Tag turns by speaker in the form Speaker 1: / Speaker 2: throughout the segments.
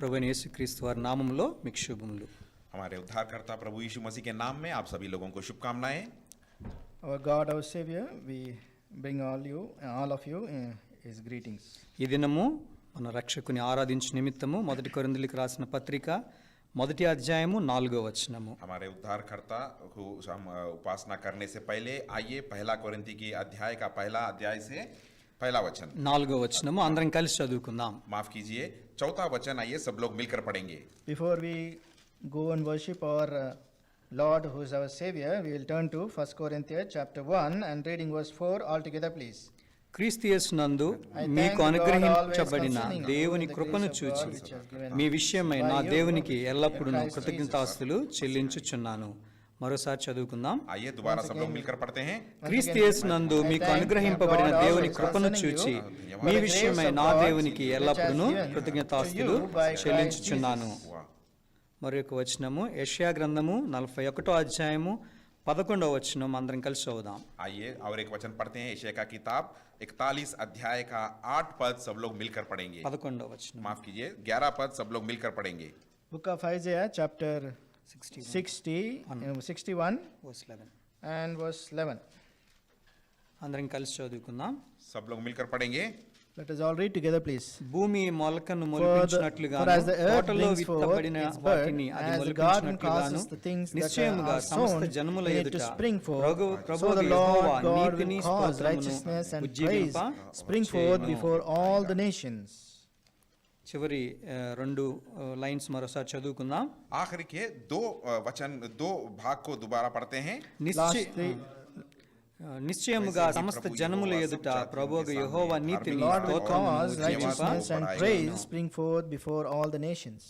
Speaker 1: ప్రభువైన యేసుక్రీస్తు వారి నామములో మీకు శుభములు.
Speaker 2: हमारे उद्धारकर्ता प्रभु यीशु मसीह के नाम में आप सभी लोगों को शुभकामनाएं.
Speaker 3: Our God, our Savior, we bring all of you his greetings.
Speaker 1: ఈ దినము మన రక్షకుని ఆరాధించు నిమిత్తము మొదటి కొరింథీయులకు రాసిన పత్రిక మొదటి అధ్యాయము 4వ వచనము.
Speaker 2: हमारे उद्धारकर्ता को हम उपासना करने से पहले आइए पहला कोरिन्थी की अध्याय का पहला अध्याय से पहला वचन
Speaker 1: 4వ వచనము అందరం కలిసి చదువుకుందాం.
Speaker 2: माफ कीजिए, चौथा वचन आइए सब लोग मिलकर पढ़ेंगे.
Speaker 3: Before we go and worship our Lord who is our Savior, we will turn to 1 Corinthians chapter 1 and reading verse 4 all together please.
Speaker 1: క్రీస్తు యేసునందు మీకు అనుగ్రహించబడిన దేవుని కృపను చూచి మీ విషయమై నా దేవునికి ఎల్లప్పుడూ కృతజ్ఞతాస్తులు చెల్లించుచున్నాను. మరోసారి చదువుకుందాం.
Speaker 2: आइए दोबारा सब लोग मिलकर पढ़ते हैं.
Speaker 1: క్రీస్తు యేసునందు మీకు అనుగ్రహింపబడిన దేవుని కృపను చూచి మీ విషయమై నా దేవునికి ఎల్లప్పుడూ కృతజ్ఞతాస్తులు చెల్లించుచున్నాను. మరొక వచనము యెషయా గ్రంథము 41వ అధ్యాయము 11వ వచనం అందరం కలిసి చదువుదాం.
Speaker 2: आइए और एक वचन पढ़ते हैं. यशायाह का किताब 41 अध्याय का 8 पद सब लोग मिलकर पढ़ेंगे.
Speaker 1: 11వ వచనం.
Speaker 2: माफ कीजिए, 11 पद सब लोग मिलकर पढ़ेंगे.
Speaker 3: Book of Isaiah chapter 61
Speaker 1: verse 11
Speaker 3: and verse 11.
Speaker 1: అందరం కలిసి చదువుకుందాం.
Speaker 2: सब लोग मिलकर पढ़ेंगे.
Speaker 3: Let us all read together please.
Speaker 1: భూమి మొలకను మొలిపించినట్లుగా తోటలో విత్తబడిన వాటిని అది మొలిపించినట్లుగాను నిశ్చయముగా సమస్త జనముల ఎదుట ప్రభువు యెహోవా నీతిని స్తోత్రమును ఉజ్జీవింప
Speaker 3: spring forth before all the nations.
Speaker 1: చివరి రెండు లైన్స్ మరోసారి చదువుకుందాం.
Speaker 2: आखिर के दो भाग को दोबारा पढ़ते हैं.
Speaker 1: నిశ్చయముగా సమస్త జనముల ఎదుట ప్రభువు యెహోవా నీతిని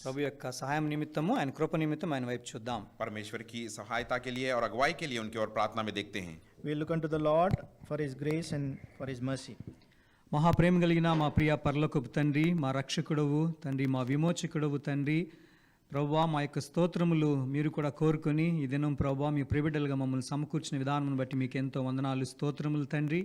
Speaker 1: ప్రభు యొక్క సహాయం నిమిత్తము ఆయన కృప నిమిత్తం ఆయన వైపు చూద్దాం.
Speaker 2: परमेश्वर की सहायता के लिए और अगुवाई के लिए उनकी ओर प्रार्थना में देखते हैं.
Speaker 3: We look unto the Lord for his grace and for his mercy.
Speaker 1: మహాప్రేమ కలిగిన మా ప్రియ పరలోకపు తండ్రి, మా రక్షకుడవు తండ్రి, మా విమోచకుడవు తండ్రి, ప్రభువా మా యొక్క స్తోత్రములు మీరు కూడా కోరుకొని ఈ దినం ప్రభువా మీ ప్రియబిడ్డలుగా మమ్మల్ని సమకూర్చిన విధానం బట్టి మీకు ఎంతో వందనాలు స్తోత్రములు తండ్రి.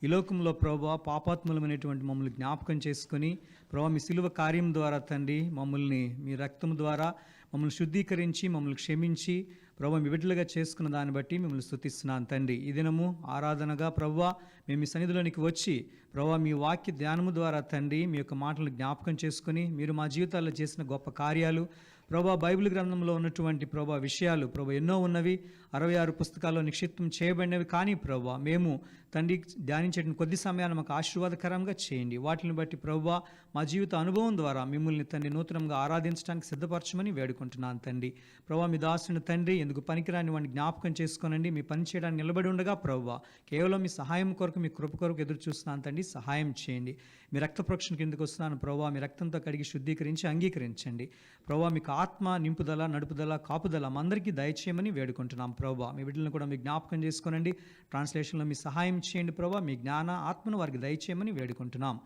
Speaker 1: ఈ లోకంలో ప్రభువా పాపాత్ములమైనటువంటి మమ్మల్ని జ్ఞాపకం చేసుకొని ప్రభువా మీ సిలువ కార్యం ద్వారా తండ్రి మమ్మల్ని మీ రక్తం ద్వారా మమ్మల్ని శుద్ధీకరించి మమ్మల్ని క్షమించి ప్రభువా మీ బిడ్డలుగా చేసుకున్న దాన్ని బట్టి మిమ్మల్ని స్తుతిస్తున్నాను తండ్రి. ఈ దినము ఆరాధనగా ప్రభువా మేము మీ సన్నిధిలోనికి వచ్చి ప్రభువా మీ వాక్య ధ్యానము ద్వారా తండ్రి మీ యొక్క మాటలను జ్ఞాపకం చేసుకుని మీరు మా జీవితాల్లో చేసిన గొప్ప కార్యాలు ప్రభా బైబిల్ గ్రంథంలో ఉన్నటువంటి ప్రభా విషయాలు ప్రభా ఎన్నో ఉన్నవి, 66 పుస్తకాల్లో నిక్షిప్తం చేయబడినవి. కానీ ప్రభా మేము తండ్రి ధ్యానించే కొద్ది సమయాన్ని మాకు ఆశీర్వాదకరంగా చేయండి. వాటిని బట్టి ప్రభా మా జీవిత అనుభవం ద్వారా మిమ్మల్ని తండ్రి నూతనంగా ఆరాధించడానికి సిద్ధపరచమని వేడుకుంటున్నాను తండ్రి. ప్రభా మీ దాసుని తండ్రి ఎందుకు పనికిరాని వాడిని జ్ఞాపకం చేసుకోనండి. మీ పని చేయడానికి నిలబడి ఉండగా ప్రభా కేవలం మీ సహాయం కొరకు మీ కృప కొరకు ఎదురు చూస్తున్నాను తండ్రి. సహాయం చేయండి. మీ రక్త ప్రోక్షణ కిందకు వస్తున్నాను ప్రభా. మీ రక్తంతో కడిగి శుద్ధీకరించి అంగీకరించండి ప్రభా. మీకు ఆత్మ నింపుదల నడుపుదల కాపుదల అందరికీ దయచేయమని వేడుకుంటున్నాం ప్రభా. మీ బిడ్డలను కూడా మీ జ్ఞాపకం చేసుకోనండి. ట్రాన్స్లేషన్లో మీ సహాయం చేయండి ప్రభా. మీ జ్ఞాన ఆత్మను వారికి దయచేయమని వేడుకుంటున్నాం.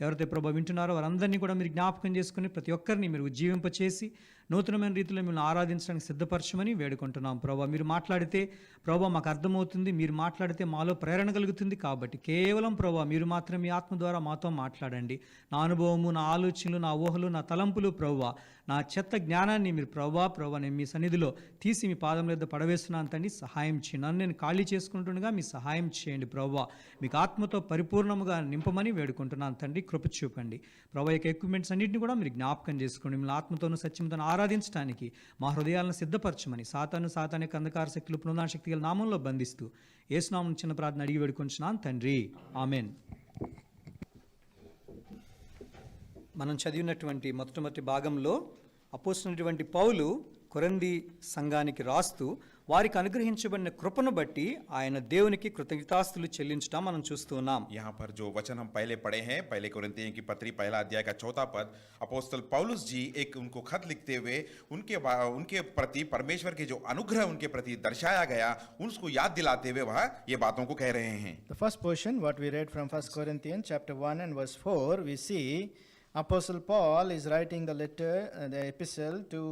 Speaker 1: ఎవరైతే ప్రభా వింటున్నారో వారందరినీ కూడా మీరు జ్ఞాపకం చేసుకుని ప్రతి ఒక్కరిని మీరు ఉజ్జీవింపచేసి నూతనమైన రీతిలో మిమ్మల్ని ఆరాధించడానికి సిద్ధపరచమని వేడుకుంటున్నాం ప్రభా. మీరు మాట్లాడితే ప్రభా మాకు అర్థమవుతుంది, మీరు మాట్లాడితే మాలో ప్రేరణ కలుగుతుంది. కాబట్టి కేవలం ప్రభా మీరు మాత్రం మీ ఆత్మ ద్వారా మాతో మాట్లాడండి. నా అనుభవము, నా ఆలోచనలు, నా ఊహలు, నా తలంపులు ప్రభా, నా చెత్త జ్ఞానాన్ని మీరు ప్రభా నేను మీ సన్నిధిలో తీసి మీ పాదం మీద పడవేస్తున్నాను తండ్రి. సహాయం చేయండి. నన్ను నేను ఖాళీ చేసుకుంటుండగా మీ సహాయం చేయండి ప్రభా. మీకు ఆత్మతో పరిపూర్ణముగా నింపమని వేడుకుంటున్నాను తండ్రి. కృప చూపండి ప్రభా. యొక్క ఎక్విప్మెంట్స్ అన్నింటినీ కూడా మీరు జ్ఞాపకం చేసుకోండి. మిమ్మల్ని ఆత్మతోనూ సత్యంతోనూ ఆరాధించడానికి మా హృదయాలను సిద్ధపరచమని సాతాను యొక్క అంధకార శక్తులు పునరుద్ధరణ శక్తి గల నామంలో బంధిస్తూ యేసు నామమున చిన్న ప్రార్థన అడిగి వేడుకుంటున్నాను తండ్రి. ఆమెన్. మనం చదివినటువంటి మొట్టమొదటి భాగంలో అపోస్తలుడైనటువంటి పౌలు కొరింథీ సంఘానికి రాస్తూ వారికి అనుగ్రహించబడిన కృపను బట్టి ఆయన దేవునికి కృతజ్ఞతాస్తులు చెల్లించడం మనం చూస్తూ ఉన్నాం.
Speaker 2: यहाँ पर जो वचन हम पहले पढ़े हैं, पहले कोरिन्थियों की पत्री पहला अध्याय का 4था पद, अपोस्तल पौलुस जी एक उनको खत लिखते हुए उनके प्रति परमेश्वर के जो अनुग्रह उनके प्रति दर्शाया गया उसको याद दिलाते हुए वह ये बातों को कह रहे हैं.
Speaker 3: The first portion what we read from 1 Corinthians chapter 1 and verse 4, we see Apostle Paul is writing the letter, the epistle to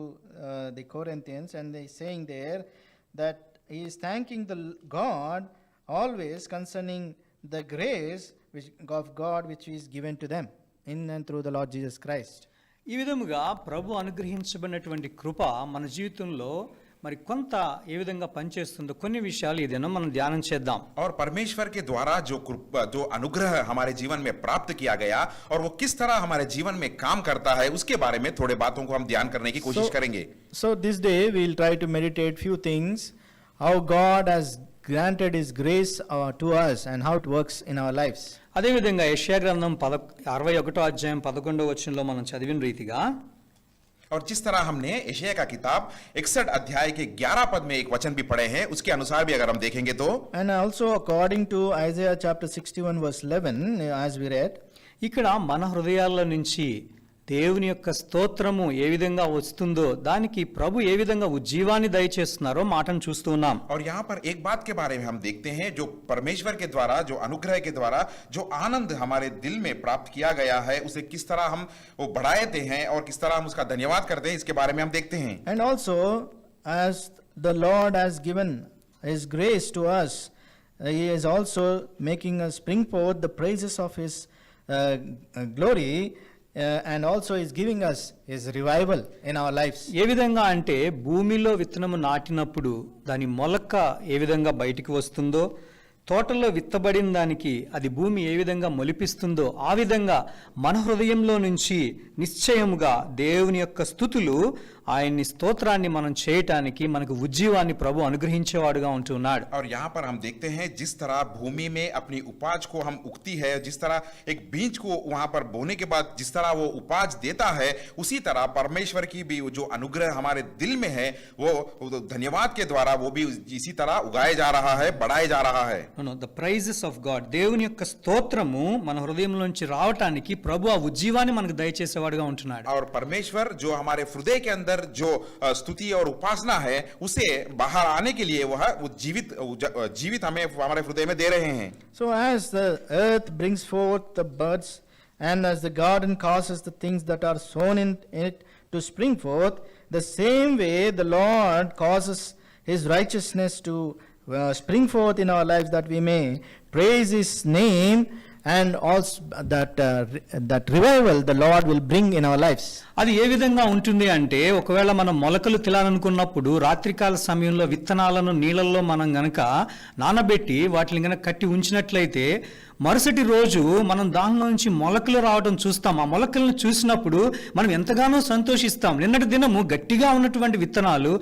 Speaker 3: the Corinthians, and he is saying there that he is thanking the God always concerning the grace of God which is given to them in and through the Lord Jesus Christ.
Speaker 1: ఈ విధముగా ప్రభు అనుగ్రహించబడినటువంటి కృప మన జీవితంలో మరి కొంత ఏ విధంగా పనిచేస్తుందో కొన్ని విషయాలు ఈ దినం మనం ధ్యానం చేద్దాం.
Speaker 2: और परमेश्वर के द्वारा जो अनुग्रह हमारे जीवन में प्राप्त किया गया और वो किस तरह हमारे जीवन में काम करता है, उसके बारे में थोड़े बातों को हम ध्यान करने की कोशिश करेंगे.
Speaker 3: So this day we'll try to meditate few things, how God has granted His grace to us and how it works in our lives.
Speaker 1: అదేవిధంగా యెషయా గ్రంథం 61వ అధ్యాయం 11వ వచనంలో మనం చదివిన రీతిగా
Speaker 2: और जिस तरह हमने यशायाह का किताब 61 अध्याय के 11 पद में एक वचन भी पढ़े हैं, उसके अनुसार भी अगर हम देखेंगे तो,
Speaker 3: And also according to Isaiah chapter 61 verse 11, as we read,
Speaker 1: ఇక్కడ మన హృదయాల్లో నుంచి దేవుని యొక్క స్తోత్రము ఏ విధంగా వస్తుందో దానికి ప్రభు ఏ విధంగా ఉజ్జీవాన్ని దయచేస్తున్నారో మాటను చూస్తూ ఉన్నాం.
Speaker 2: और यहाँ पर एक बात के बारे में हम देखते हैं, जो परमेश्वर के द्वारा, जो अनुग्रह के द्वारा जो आनंद हमारे दिल में प्राप्त किया गया है, उसे किस तरह हम वो बढ़ाते हैं और किस तरह हम उसका धन्यवाद करते हैं, इसके बारे में हम देखते हैं.
Speaker 3: and also as the Lord has given His grace to us, He is also making us bring forth the praises of His glory, and also is giving us His revival in our lives.
Speaker 1: ఏ విధంగా అంటే భూమిలో విత్తనము నాటినప్పుడు దాని మొలక ఏ విధంగా బయటికి వస్తుందో, తోటలో విత్తబడిన దానికి అది భూమి ఏ విధంగా మొలిపిస్తుందో ఆ విధంగా మన హృదయంలో నుంచి నిశ్చయముగా దేవుని యొక్క స్తుతులు, ఆయన్ని స్తోత్రాన్ని మనం చేయటానికి మనకు ఉజ్జీవాన్ని ప్రభు అనుగ్రహించేవాడుగా ఉంటున్నాడు.
Speaker 2: और यहाँ पर हम देखते हैं जिस तरह भूमि में अपनी उपज को हम उगती है, जिस तरह एक बीज को वहां पर बोने के बाद जिस तरह वो उपज देता है, उसी तरह परमेश्वर की भी जो अनुग्रह हमारे दिल में है, वो धन्यवाद के द्वारा वो भी इसी तरह उगाया जा रहा है, बढ़ाया जा रहा है.
Speaker 1: ద ప్రైజెస్ ఆఫ్ గాడ్, దేవుని యొక్క స్తోత్రము మన హృదయంలోంచి రావటానికి ప్రభు ఆ ఉజ్జీవాన్ని మనకు దయచేసేవాడుగా ఉంటున్నాడు.
Speaker 2: और परमेश्वर जो हमारे हृदय के अंदर जो स्तुति और उपासना है, उसे बाहर आने के लिए वह जीवित हमें हमारे हृदय में दे रहे हैं.
Speaker 3: So as the earth brings forth the buds, and as the garden causes the things that are sown in it to spring forth, the same way the Lord causes His righteousness to spring forth in our lives, that we may praise His name, and also that revival the Lord will bring in our lives.
Speaker 1: అది ఏ విధంగా ఉంటుంది అంటే, ఒకవేళ మనం మొలకలు తినాలనుకున్నప్పుడు రాత్రికాల సమయంలో విత్తనాలను నీళ్ళల్లో మనం గనక నానబెట్టి వాటిని గనక కట్టి ఉంచినట్లయితే మరుసటి రోజు మనం దానిలో నుంచి మొలకలు రావడం చూస్తాం. ఆ మొలకలను చూసినప్పుడు మనం ఎంతగానో సంతోషిస్తాం. నిన్నటి దినము గట్టిగా ఉన్నటువంటి విత్తనాలు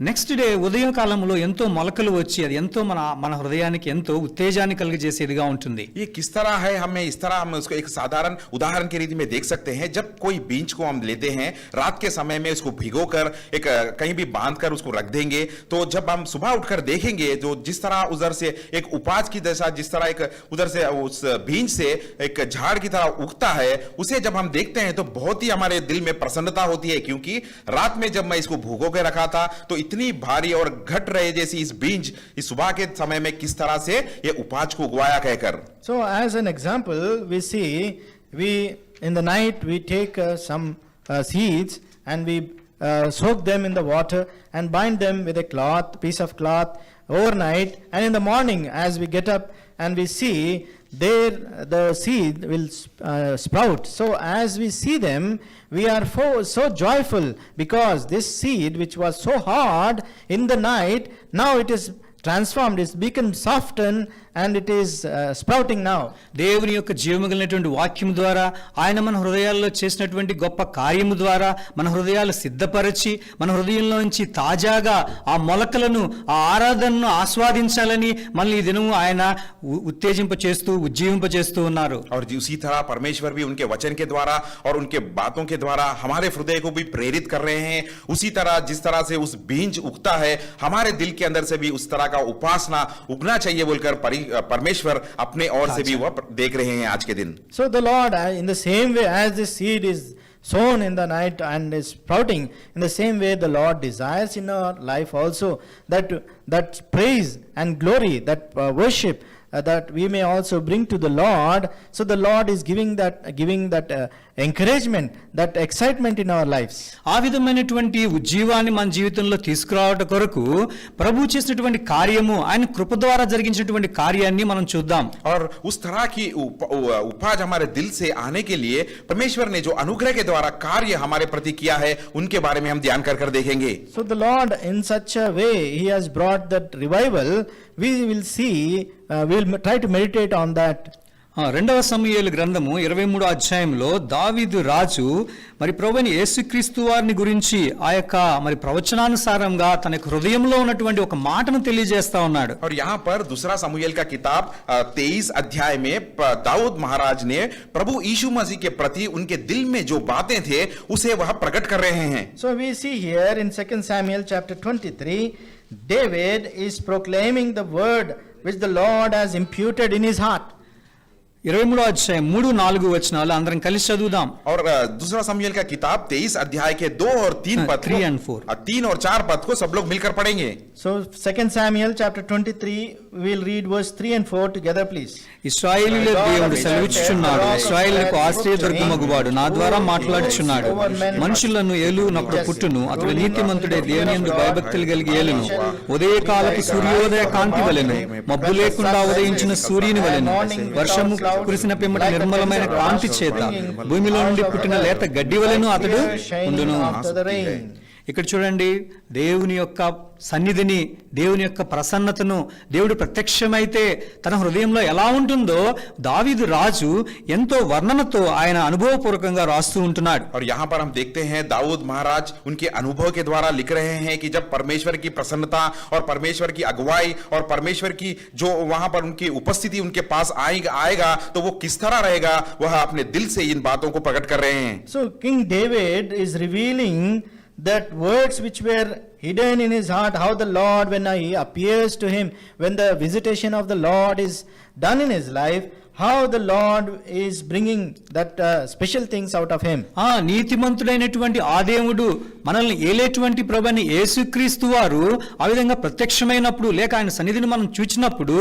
Speaker 1: నెక్స్ట్ డే ఉదయం కాలంలో ఎంతో మొలకలు వచ్చి అది ఎంతో మన హృదయానికి ఎంతో ఉత్తేజాన్ని కలిగజేసేదిగా ఉంటుంది.
Speaker 2: ये किस तरह है, हमें इस तरह हम उसको एक साधारण उदाहरण के रीति में देख सकते हैं. जब कोई बीज को हम लेते हैं, रात के समय में उसको भिगोकर एक कहीं भी बांधकर उसको रख देंगे, तो जब हम सुबह उठकर देखेंगे, जो जिस तरह उधर से एक उपज की दशा, जिस तरह एक उधर से उस बीज से एक झाड़ की तरह उगता है, उसे जब हम देखते हैं तो बहुत ही हमारे दिल में प्रसन्नता होती है, क्योंकि रात में जब मैं इसको भूगो के रखा था तो इतनी भारी और घट रहे जैसी इस बीज इस सुबह के समय में किस तरह से ये उपज को उगाया कहकर.
Speaker 3: So as an example, we see, in the night we take some seeds and we soak them in the water and bind them with a piece of cloth overnight, and in the morning as we get up and we see there the seed will sprout. So as we see them, we are so joyful, because this seed which was so hard in the night, now it is transformed, it's become softened, and it is sprouting now.
Speaker 1: దేవుని యొక్క జీవముగలిగినటువంటి వాక్యం ద్వారా, ఆయన మన హృదయాల్లో చేసినటువంటి గొప్ప కార్యము ద్వారా మన హృదయాలు సిద్ధపరిచి మన హృదయంలో నుంచి తాజాగా ఆ మొలకలను, ఆ ఆరాధనను ఆస్వాదించాలని మళ్ళీ ఈ దినము ఆయన ఉత్తేజింపచేస్తూ ఉజ్జీవింపచేస్తూ ఉన్నారు.
Speaker 2: और उसी तरह परमेश्वर भी उनके वचन के द्वारा और उनके बातों के द्वारा हमारे हृदय को भी प्रेरित कर रहे हैं. उसी तरह जिस तरह से उस बीज उगता है, हमारे दिल के अंदर से भी उस तरह का उपासना उगना चाहिए बोलकर परमेश्वर अपने ओर से भी वह देख रहे हैं आज के दिन.
Speaker 3: So the Lord, in the same way as the seed is sown in the night and is sprouting, in the same way the Lord desires in our life also that praise and glory, that worship that we may also bring to the Lord. So the Lord is giving that encouragement, that excitement in our lives.
Speaker 1: ఆ విధమైనటువంటి ఉజ్జీవాన్ని మన జీవితంలో తీసుకురావడం కొరకు ప్రభు చేసినటువంటి కార్యము, ఆయన కృప ద్వారా జరిగించినటువంటి కార్యాన్ని మనం చూద్దాం.
Speaker 2: और उस तरह की उपज हमारे दिल से आने के लिए परमेश्वर ने जो अनुग्रह के द्वारा कार्य हमारे प्रति किया है, उनके बारे में हम ध्यान कर देखेंगे.
Speaker 3: So the Lord, in such a way, He has brought that revival. We will see, we will try to meditate on that.
Speaker 1: రెండవ సమూయేలు గ్రంథము 23వ అధ్యాయంలో దావీదు రాజు మరి ప్రభువైన యేసుక్రీస్తు వారిని గురించి ఆ యొక్క మరి ప్రవచనానుసారంగా తన హృదయంలో ఉన్నటువంటి ఒక మాటను తెలియజేస్తా ఉన్నాడు.
Speaker 2: और यहाँ पर दूसरा समूएल का किताब 23 अध्याय में दाऊद महाराज ने प्रभु यीशु मसीह के प्रति उनके दिल में जो बातें थे उसे वह प्रकट कर रहे हैं.
Speaker 3: So we see here in 2 Samuel chapter 23, David is proclaiming the word which the Lord has imputed in his heart.
Speaker 1: 23వ అధ్యాయం 3-4 వచనాలు అందరం కలిసి చదువుదాం.
Speaker 2: और दूसरा समूएल का किताब 23 अध्याय के 2 और 3 पद
Speaker 1: 3 and 4.
Speaker 2: 3 और 4 पद को सब लोग मिलकर पढ़ेंगे.
Speaker 3: So 2 Samuel chapter 23, we will read verse 3 and 4 together, please.
Speaker 1: ఇశ్రాయేలీయుల దేవుడు సెలవిచ్చుచున్నాడు, ఇశ్రాయేలుకు ఆశ్రయదుర్గమగువాడు నా ద్వారా మాట్లాడుచున్నాడు. మనుషులను ఏలునప్పుడు పుట్టును, అతడు నీతిమంతుడే, దేవుని యందు భయభక్తులు కలిగి ఏలును. ఉదయకాలపు సూర్యోదయ కాంతి వలెను, మబ్బు లేకుండా ఉదయించిన సూర్యుని వలెను, వర్షము కురిసిన పిమ్మట నిర్మలమైన కాంతి చేత భూమిలో నుండి పుట్టిన లేత గడ్డి వలెను అతడు ఉండును. ఇక్కడ చూడండి, దేవుని యొక్క సన్నిధిని, దేవుని యొక్క ప్రసన్నతను, దేవుడు ప్రత్యక్షమైతే తన హృదయంలో ఎలా ఉంటుందో దావీదు రాజు ఎంతో వర్ణనతో ఆయన అనుభవపూర్వకంగా రాస్తూ ఉంటున్నాడు.
Speaker 2: और यहाँ पर हम देखते हैं दाऊद महाराज उनके अनुभव के द्वारा लिख रहे हैं कि जब परमेश्वर की प्रसन्नता और परमेश्वर की अगुवाई और परमेश्वर की जो वहां पर उनकी उपस्थिति उनके पास आएगा तो वो किस तरह रहेगा, वह अपने दिल से इन बातों को प्रकट कर रहे हैं.
Speaker 3: So King David is revealing that words which were hidden in his heart, how the Lord, when he appears to him, when the visitation of the Lord is done in his life, how the Lord is bringing that special things out of him.
Speaker 1: నీతిమంతుడైనటువంటి ఆ దేవుడు, మనల్ని ఏలేటువంటి ప్రభువైన యేసుక్రీస్తు వారు ఆ విధంగా ప్రత్యక్షమైనప్పుడు లేక ఆయన సన్నిధిని మనం చూచినప్పుడు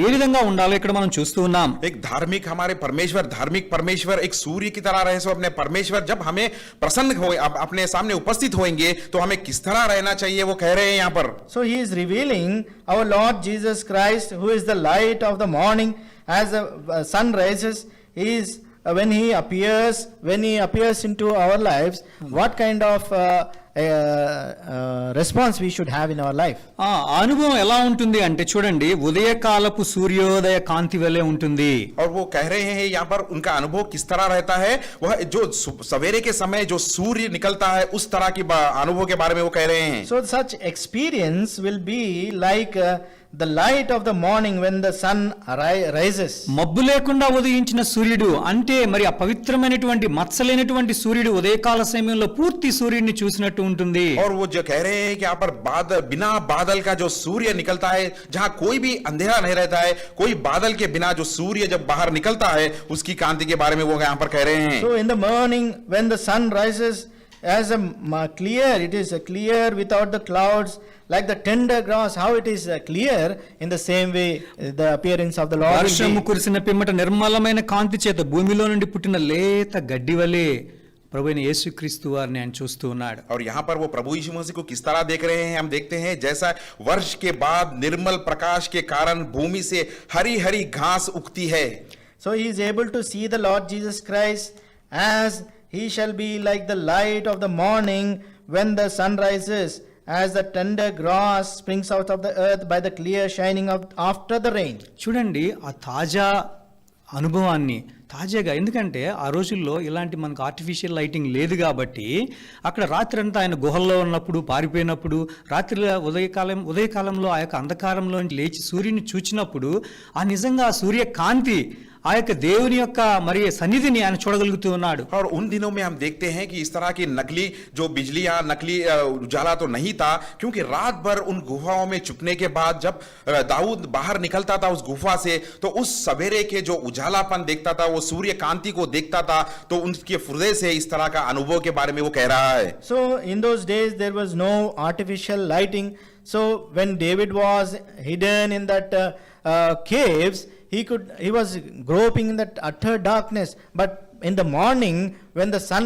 Speaker 1: ఏ విధంగా ఉండాలో ఇక్కడ మనం చూస్తూ ఉన్నాం.
Speaker 2: एक धार्मिक हमारे परमेश्वर, धार्मिक परमेश्वर एक सूर्य की तरह रहे. सो अपने परमेश्वर जब हमें प्रसन्न हो, अपने सामने उपस्थित होंगे तो हमें किस तरह रहना चाहिए वो कह रहे हैं यहाँ पर.
Speaker 3: So he is revealing our Lord Jesus Christ, who is the light of the morning. As the sun rises, he is when he appears into our lives, what kind of response we should have in our life.
Speaker 1: ఆ అనుభవం ఎలా ఉంటుంది అంటే చూడండి, ఉదయకాలపు సూర్యోదయ కాంతి వలె ఉంటుంది.
Speaker 2: और वो कह रहे हैं यहाँ पर उनका अनुभव किस तरह रहता है, वह जो सवेरे के समय जो सूर्य निकलता है उस तरह की अनुभव के बारे में वो कह रहे हैं.
Speaker 3: So such experience will be like the light of the morning when the sun rises.
Speaker 1: మబ్బు లేకుండా ఉదయించిన సూర్యుడు అంటే మరి ఆ పవిత్రమైనటువంటి మచ్చలేనటువంటి సూర్యుడు ఉదయకాల సమయంలో పూర్తి సూర్యుడిని చూసినట్టు ఉంటుంది.
Speaker 2: और वो जो कह रहे हैं कि यहाँ पर बादल, बिना बादल का जो सूर्य निकलता है, जहाँ कोई भी अंधेरा नहीं रहता है, कोई बादल के बिना जो सूर्य जब बाहर निकलता है उसकी कांति के बारे में वो यहाँ पर कह रहे हैं.
Speaker 3: So in the morning when the sun rises as a clear, it is clear without the clouds, like the tender grass, how it is clear, in the same way the appearance of the Lord will
Speaker 1: వర్షము
Speaker 3: be.
Speaker 1: కురిసిన పిమ్మట నిర్మలమైన కాంతి చేత భూమిలో నుండి పుట్టిన లేత గడ్డి వలె ప్రభువైన యేసుక్రీస్తు వారిని ఆయన చూస్తూ ఉన్నాడు.
Speaker 2: और यहाँ पर वो प्रभु यीशु मसीह को किस तरह देख रहे हैं, हम देखते हैं जैसा वर्ष के बाद निर्मल प्रकाश के कारण भूमि से हरी हरी घास उगती है.
Speaker 3: So he is able to see the Lord Jesus Christ as he shall be like the light of the morning when the sun rises, as the tender grass springs out of the earth by the clear shining of after the rain.
Speaker 1: చూడండి ఆ తాజా అనుభవాన్ని తాజాగా, ఎందుకంటే ఆ రోజుల్లో ఇలాంటి మనకు ఆర్టిఫిషియల్ లైటింగ్ లేదు కాబట్టి అక్కడ రాత్రి అంతా ఆయన గుహల్లో ఉన్నప్పుడు పారిపోయినప్పుడు రాత్రి ఉదయకాలంలో ఆ యొక్క అంధకారంలో లేచి సూర్యుని చూచినప్పుడు ఆ నిజంగా ఆ సూర్య కాంతి ఆ యొక్క దేవుని యొక్క మరి సన్నిధిని ఆయన చూడగలుగుతూ ఉన్నాడు.
Speaker 2: और उन दिनों में हम देखते हैं कि इस तरह की नकली जो बिजली या नकली उजाला तो नहीं था, क्योंकि रात भर उन गुफाओं में छुपने के बाद जब दाऊद बाहर निकलता था उस गुफा से तो उस सवेरे के जो उजालापन देखता था, वो सूर्य कांति को देखता था, तो उनके हृदय से इस तरह का अनुभव के बारे में वो कह रहा है.
Speaker 3: So in those days there was no artificial lighting. So when David was hidden in that caves, he was groping in that utter darkness, but in the morning when the sun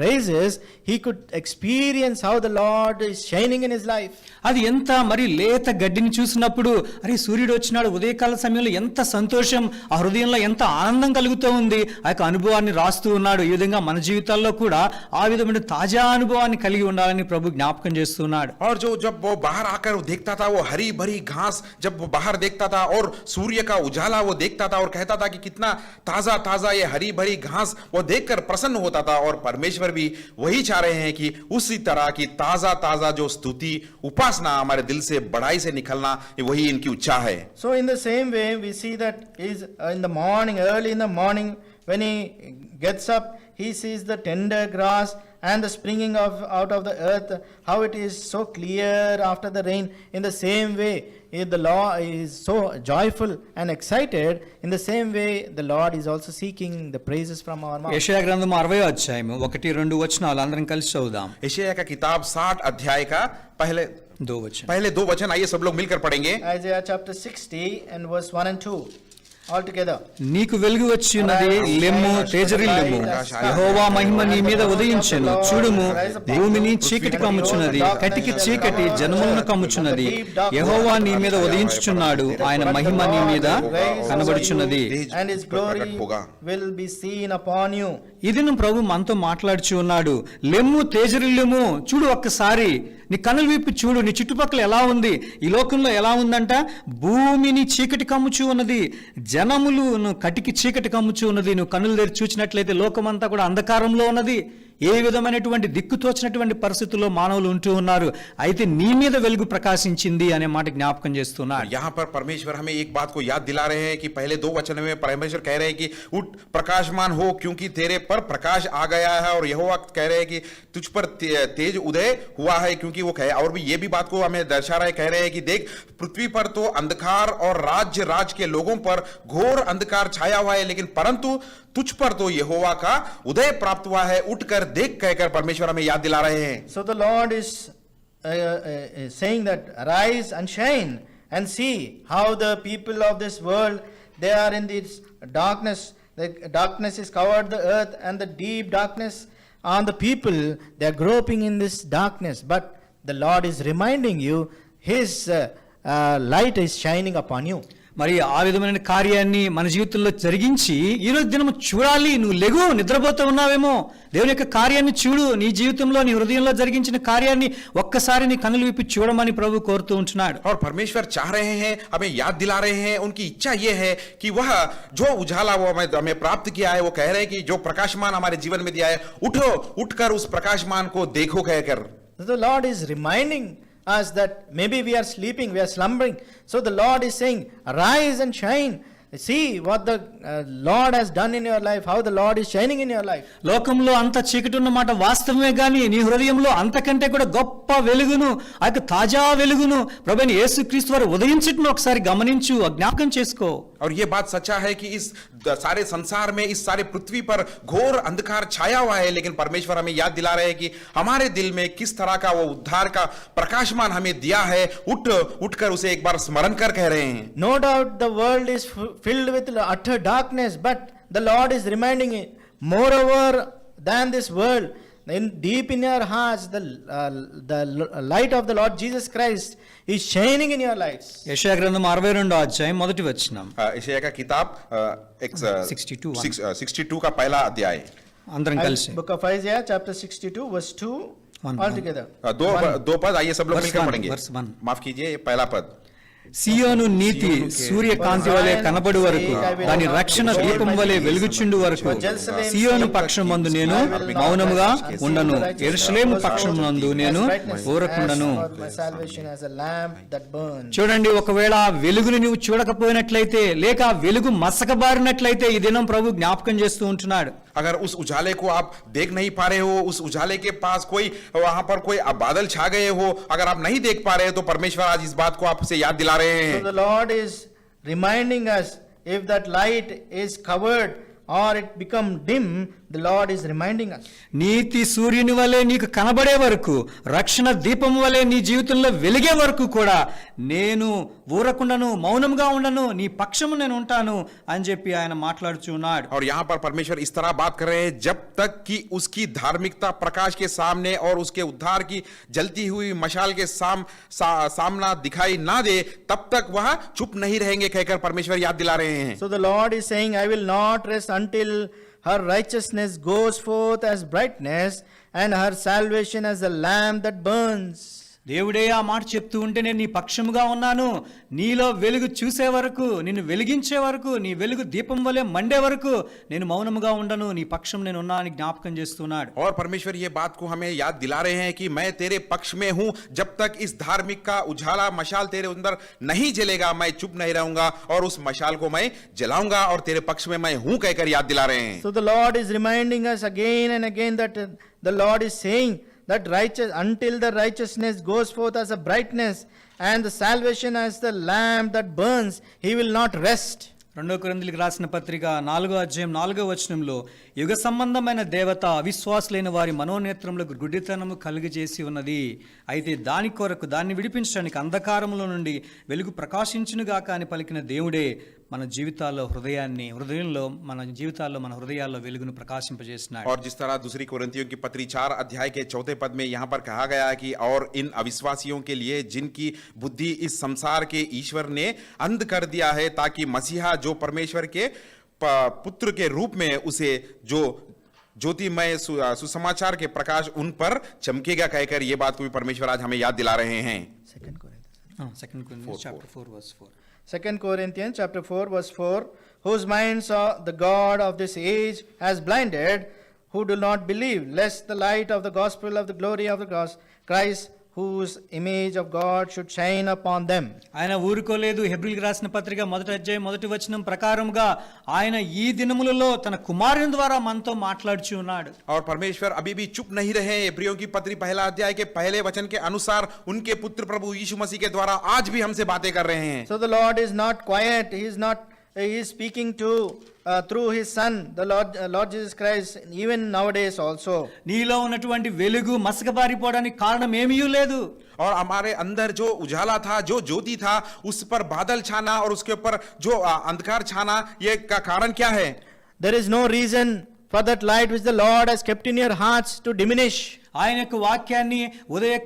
Speaker 3: rises, he could experience how the Lord is shining in his life.
Speaker 1: అది ఎంత మరి లేత గడ్డిని చూసినప్పుడు అరే సూర్యుడు వచ్చినాడు ఉదయకాల సమయంలో ఎంత సంతోషం, ఆ హృదయంలో ఎంత ఆనందం కలుగుతూ ఉంది. ఆ యొక్క అనుభవాన్ని రాస్తూ ఉన్నాడు. ఈ విధంగా మన జీవితాల్లో కూడా ఆ విధమైన తాజా అనుభవాన్ని కలిగి ఉండాలని ప్రభు జ్ఞాపకం చేస్తున్నాడు.
Speaker 2: और जब वो बाहर आकर वो देखता था वो हरी भरी घास, जब वो बाहर देखता था और सूर्य का उजाला वो देखता था और कहता था कि कितना ताजा ताजा ये हरी भरी घास, वो देखकर प्रसन्न होता था. और परमेश्वर भी वही चाह रहे हैं कि उसी तरह की ताजा ताजा जो स्तुति उपासना हमारे दिल से बड़ाई से निकलना, वही इनकी इच्छा है.
Speaker 3: So in the same way we see that is in the morning, early in the morning, when he gets up, he sees the tender grass and the springing out of the earth, how it is so clear after the rain. In the same way, if the Lord is so joyful and excited, in the same way the Lord is also seeking the praises from our mouth.
Speaker 1: యెషయా గ్రంథం 60వ అధ్యాయం 1-2 వచనాలు అందరం కలిసి చదువుదాం.
Speaker 2: यशायाह का किताब 60 अध्याय का पहले
Speaker 1: 2 వచనం.
Speaker 2: पहले 2 वचन आइए सब लोग मिलकर पढ़ेंगे.
Speaker 3: Isaiah chapter 60 and verse 1 and 2 all together.
Speaker 1: నీకు వెలుగు వచ్చి ఉన్నది, లెమ్ము తేజరిల్లుము, యెహోవా మహిమ నీ మీద ఉదయించెను. చూడుము భూమిని చీకటి కమ్ముచున్నది, కటికి చీకటి జనములను కమ్ముచున్నది. యెహోవా నీ మీద ఉదయించుచున్నాడు, ఆయన మహిమ నీ మీద కనబడుచున్నది.
Speaker 3: And his glory will be seen upon you.
Speaker 1: ఇది ప్రభు మనతో మాట్లాడుచు ఉన్నాడు. లెమ్ము తేజరిల్లుము, చూడు ఒక్కసారి నీ కనులు విప్పి చూడు, నీ చుట్టుపక్కల ఎలా ఉంది, ఈ లోకంలో ఎలా ఉందంట. భూమిని చీకటి కమ్ముచు ఉన్నది, జనములు కటికి చీకటి కమ్ముచు ఉన్నది. నువ్వు కనులు తెరిచి చూచినట్లయితే లోకమంతా కూడా అంధకారంలో ఉన్నది. ఏ విధమైనటువంటి దిక్కుతోచినటువంటి పరిస్థితుల్లో మానవులు ఉంటూ ఉన్నారు. అయితే నీ మీద వెలుగు ప్రకాశించింది అనే మాట జ్ఞాపకం చేస్తున్నాడు.
Speaker 2: यहाँ पर परमेश्वर हमें एक बात को याद दिला रहे हैं कि पहले 2 वचन में परमेश्वर कह रहे हैं कि उठ प्रकाशमान हो, क्योंकि तेरे पर प्रकाश आ गया है. और यहोवा कह रहे हैं कि तुझ पर तेज उदय हुआ है, क्योंकि वो कहे. और भी ये भी बात को हमें दर्शा रहे, कह रहे हैं कि देख पृथ्वी पर तो अंधकार और राज के लोगों पर घोर अंधकार छाया हुआ है, लेकिन परंतु तुझ पर तो यहोवा का उदय प्राप्त हुआ है. उठकर देख कहकर परमेश्वर हमें याद दिला रहे हैं.
Speaker 3: So the Lord is saying that arise and shine and see how the people of this world, they are in this darkness. The darkness is covered the earth and the deep darkness on the people. They are groping in this darkness, but the Lord is reminding you his light is shining upon you.
Speaker 1: మరి ఆ విధమైన కార్యాన్ని మన జీవితంలో జరిగించి ఈరోజు దినము చూడాలి. నువ్వు లెగు, నిద్రపోతూ ఉన్నావేమో, దేవుని యొక్క కార్యాన్ని చూడు. నీ జీవితంలో నీ హృదయంలో జరిగించిన కార్యాన్ని ఒక్కసారి నీ కన్నులు విప్పి చూడమని ప్రభు కోరుతూ ఉంటున్నాడు.
Speaker 2: और परमेश्वर चाह रहे हैं, हमें याद दिला रहे हैं, उनकी इच्छा ये है कि वह जो उजाला वो हमें प्राप्त किया है, वो कह रहे हैं कि जो प्रकाशमान हमारे जीवन में दिया है, उठो, उठकर उस प्रकाशमान को देखो कहकर.
Speaker 3: The Lord is reminding us that maybe we are sleeping, we are slumbering. So the Lord is saying, arise and shine. See what the Lord has done in your life, how the Lord is shining in your life.
Speaker 1: లోకంలో అంత చీకటి ఉన్నమాట వాస్తవమే, కానీ నీ హృదయంలో అంతకంటే కూడా గొప్ప వెలుగును, ఆ యొక్క తాజా వెలుగును ప్రభువైన యేసుక్రీస్తు వారు ఉదయించుటను ఒకసారి గమనించు, జ్ఞాపకం చేసుకో.
Speaker 2: और ये बात सच्चा है कि इस सारे संसार में, इस सारे पृथ्वी पर घोर अंधकार छाया हुआ है, लेकिन परमेश्वर हमें याद दिला रहे हैं कि हमारे दिल में किस तरह का वो उद्धार का प्रकाशमान हमें दिया है. उठकर उसे एक बार स्मरण कर कह रहे हैं.
Speaker 3: No doubt the world is filled with utter darkness, but the Lord is reminding it, moreover than this world, in deep in your hearts, the light of the Lord Jesus Christ is shining in your lives.
Speaker 1: యెషయా గ్రంథం 62వ అధ్యాయం 1వ వచనం.
Speaker 2: यशायाह का किताब 62 का पहला अध्याय.
Speaker 1: అందరం కలిసి
Speaker 3: Book of Isaiah chapter 62 verse 2 all together.
Speaker 2: दो पद आइए सब लोग
Speaker 1: Verse
Speaker 2: मिलकर
Speaker 1: one,
Speaker 2: पढ़ेंगे.
Speaker 1: verse one.
Speaker 2: माफ कीजिए, पहला पद.
Speaker 1: సియోను నీతి సూర్యకాంతి వలె కనబడు వరకు, దాని రక్షణ దీపం వలె వెలుగుచుండు వరకు సియోను పక్షమందు నేను మౌనముగా ఉండను, యెరూషలేము పక్షమందు నేను ఊరకుండను. చూడండి, ఒకవేళ వెలుగుని నువ్వు చూడకపోయినట్లయితే, లేక వెలుగు మసకబారినట్లయితే ఈ దినం ప్రభు జ్ఞాపకం చేస్తూ ఉంటున్నాడు.
Speaker 2: अगर उस उजाले को आप देख नहीं पा रहे हो, उस उजाले के पास कोई वहां पर कोई बादल छा गए हो, अगर आप नहीं देख पा रहे हो, तो परमेश्वर आज इस बात को आपसे याद दिला रहे हैं.
Speaker 3: So the Lord is reminding us, if that light is covered or it become dim, the Lord is reminding us.
Speaker 1: నీతి సూర్యుని వలె నీకు కనబడే వరకు, రక్షణ దీపం వలె నీ జీవితంలో వెలిగే వరకు కూడా నేను ఊరకుండాను, మౌనంగా ఉండను, నీ పక్షము నేను ఉంటాను అని చెప్పి ఆయన మాట్లాడుచున్నాడు.
Speaker 2: और यहाँ पर परमेश्वर इस तरह बात कर रहे हैं, जब तक कि उसकी धार्मिकता प्रकाश के सामने और उसके उद्धार की जलती हुई मशाल के सामना दिखाई ना दे, तब तक वह चुप नहीं रहेंगे कहकर परमेश्वर याद दिला रहे हैं.
Speaker 3: So the Lord is saying, I will not rest until her righteousness goes forth as brightness and her salvation as a lamp that burns.
Speaker 1: దేవుడే ఆ మాట చెప్తూ ఉంటే నేను నీ పక్షముగా ఉన్నాను, నీలో వెలుగు చూసే వరకు, నిన్ను వెలిగించే వరకు, నీ వెలుగు దీపం వలె మండే వరకు నేను మౌనముగా ఉండను, నీ పక్షం నేను ఉన్నా అని జ్ఞాపకం చేస్తున్నాడు.
Speaker 2: और परमेश्वर ये बात को हमें याद दिला रहे हैं कि मैं तेरे पक्ष में हूं, जब तक इस धार्मिक का उजाला मशाल तेरे अंदर नहीं जलेगा मैं चुप नहीं रहूंगा और उस मशाल को मैं जलाऊंगा और तेरे पक्ष में मैं हूं कहकर याद दिला रहे हैं.
Speaker 3: So the Lord is reminding us again and again that the Lord is saying that until the righteousness goes forth as a brightness and the salvation as the lamp that burns, he will not rest.
Speaker 1: 2 కొరింథీయులకు రాసిన పత్రిక 4వ అధ్యాయం 4వ వచనంలో, యుగ సంబంధమైన దేవత అవిశ్వాసులైన వారి మనోనేత్రములకు గుడ్డితనము కలుగజేసి ఉన్నది, అయితే దాని కొరకు దాన్ని విడిపించడానికి అంధకారములో నుండి వెలుగు ప్రకాశించునుగాక అని పలికిన దేవుడే మన జీవితాల్లో మన హృదయాల్లో వెలుగును ప్రకాశింపజేస్తున్నాడు.
Speaker 2: और जिस तरह दूसरी कोरिन्थियों की पत्री 4 अध्याय के 4 पद में यहाँ पर कहा गया है कि और इन अविश्वासियों के लिए जिनकी बुद्धि इस संसार के ईश्वर ने अंध कर दिया है, ताकि मसीहा जो परमेश्वर के पुत्र के रूप में उसे जो ज्योतिमय सुसमाचार के प्रकाश उन पर चमकेगा कहकर ये बात को भी परमेश्वर आज हमें याद दिला रहे हैं.
Speaker 3: 2 Corinthians.
Speaker 1: 2 Corinthians chapter 4 verse 4.
Speaker 3: 2 Corinthians chapter 4 verse 4, whose minds the God of this age has blinded, who do not believe, lest the light of the gospel of the glory of the Christ, whose image of God should shine upon them.
Speaker 1: ఆయన ఊరుకోలేదు. హెబ్రీయులకు రాసిన పత్రిక 1వ అధ్యాయం 1వ వచనం ప్రకారంగా ఆయన ఈ దినములలో తన కుమారుని ద్వారా మనతో మాట్లాడుచు ఉన్నాడు.
Speaker 2: और परमेश्वर अभी भी चुप नहीं रहे. इब्रियों की पत्री 1 अध्याय के पहले वचन के अनुसार उनके पुत्र प्रभु यीशु मसीह के द्वारा आज भी हमसे बातें कर रहे हैं.
Speaker 3: So the Lord is not quiet. He is speaking to through his son, the Lord Jesus Christ, even nowadays also.
Speaker 1: నీలో ఉన్నటువంటి వెలుగు మసకబారిపోవడానికి కారణం ఏమీ లేదు.
Speaker 2: और हमारे अंदर जो उजाला था, जो ज्योति था, उस पर बादल छाना और उसके ऊपर जो अंधकार छाना, ये का कारण क्या है?
Speaker 3: There is no reason for that light which the Lord has kept in your hearts to diminish.
Speaker 1: ఆయన యొక్క వాక్యాన్ని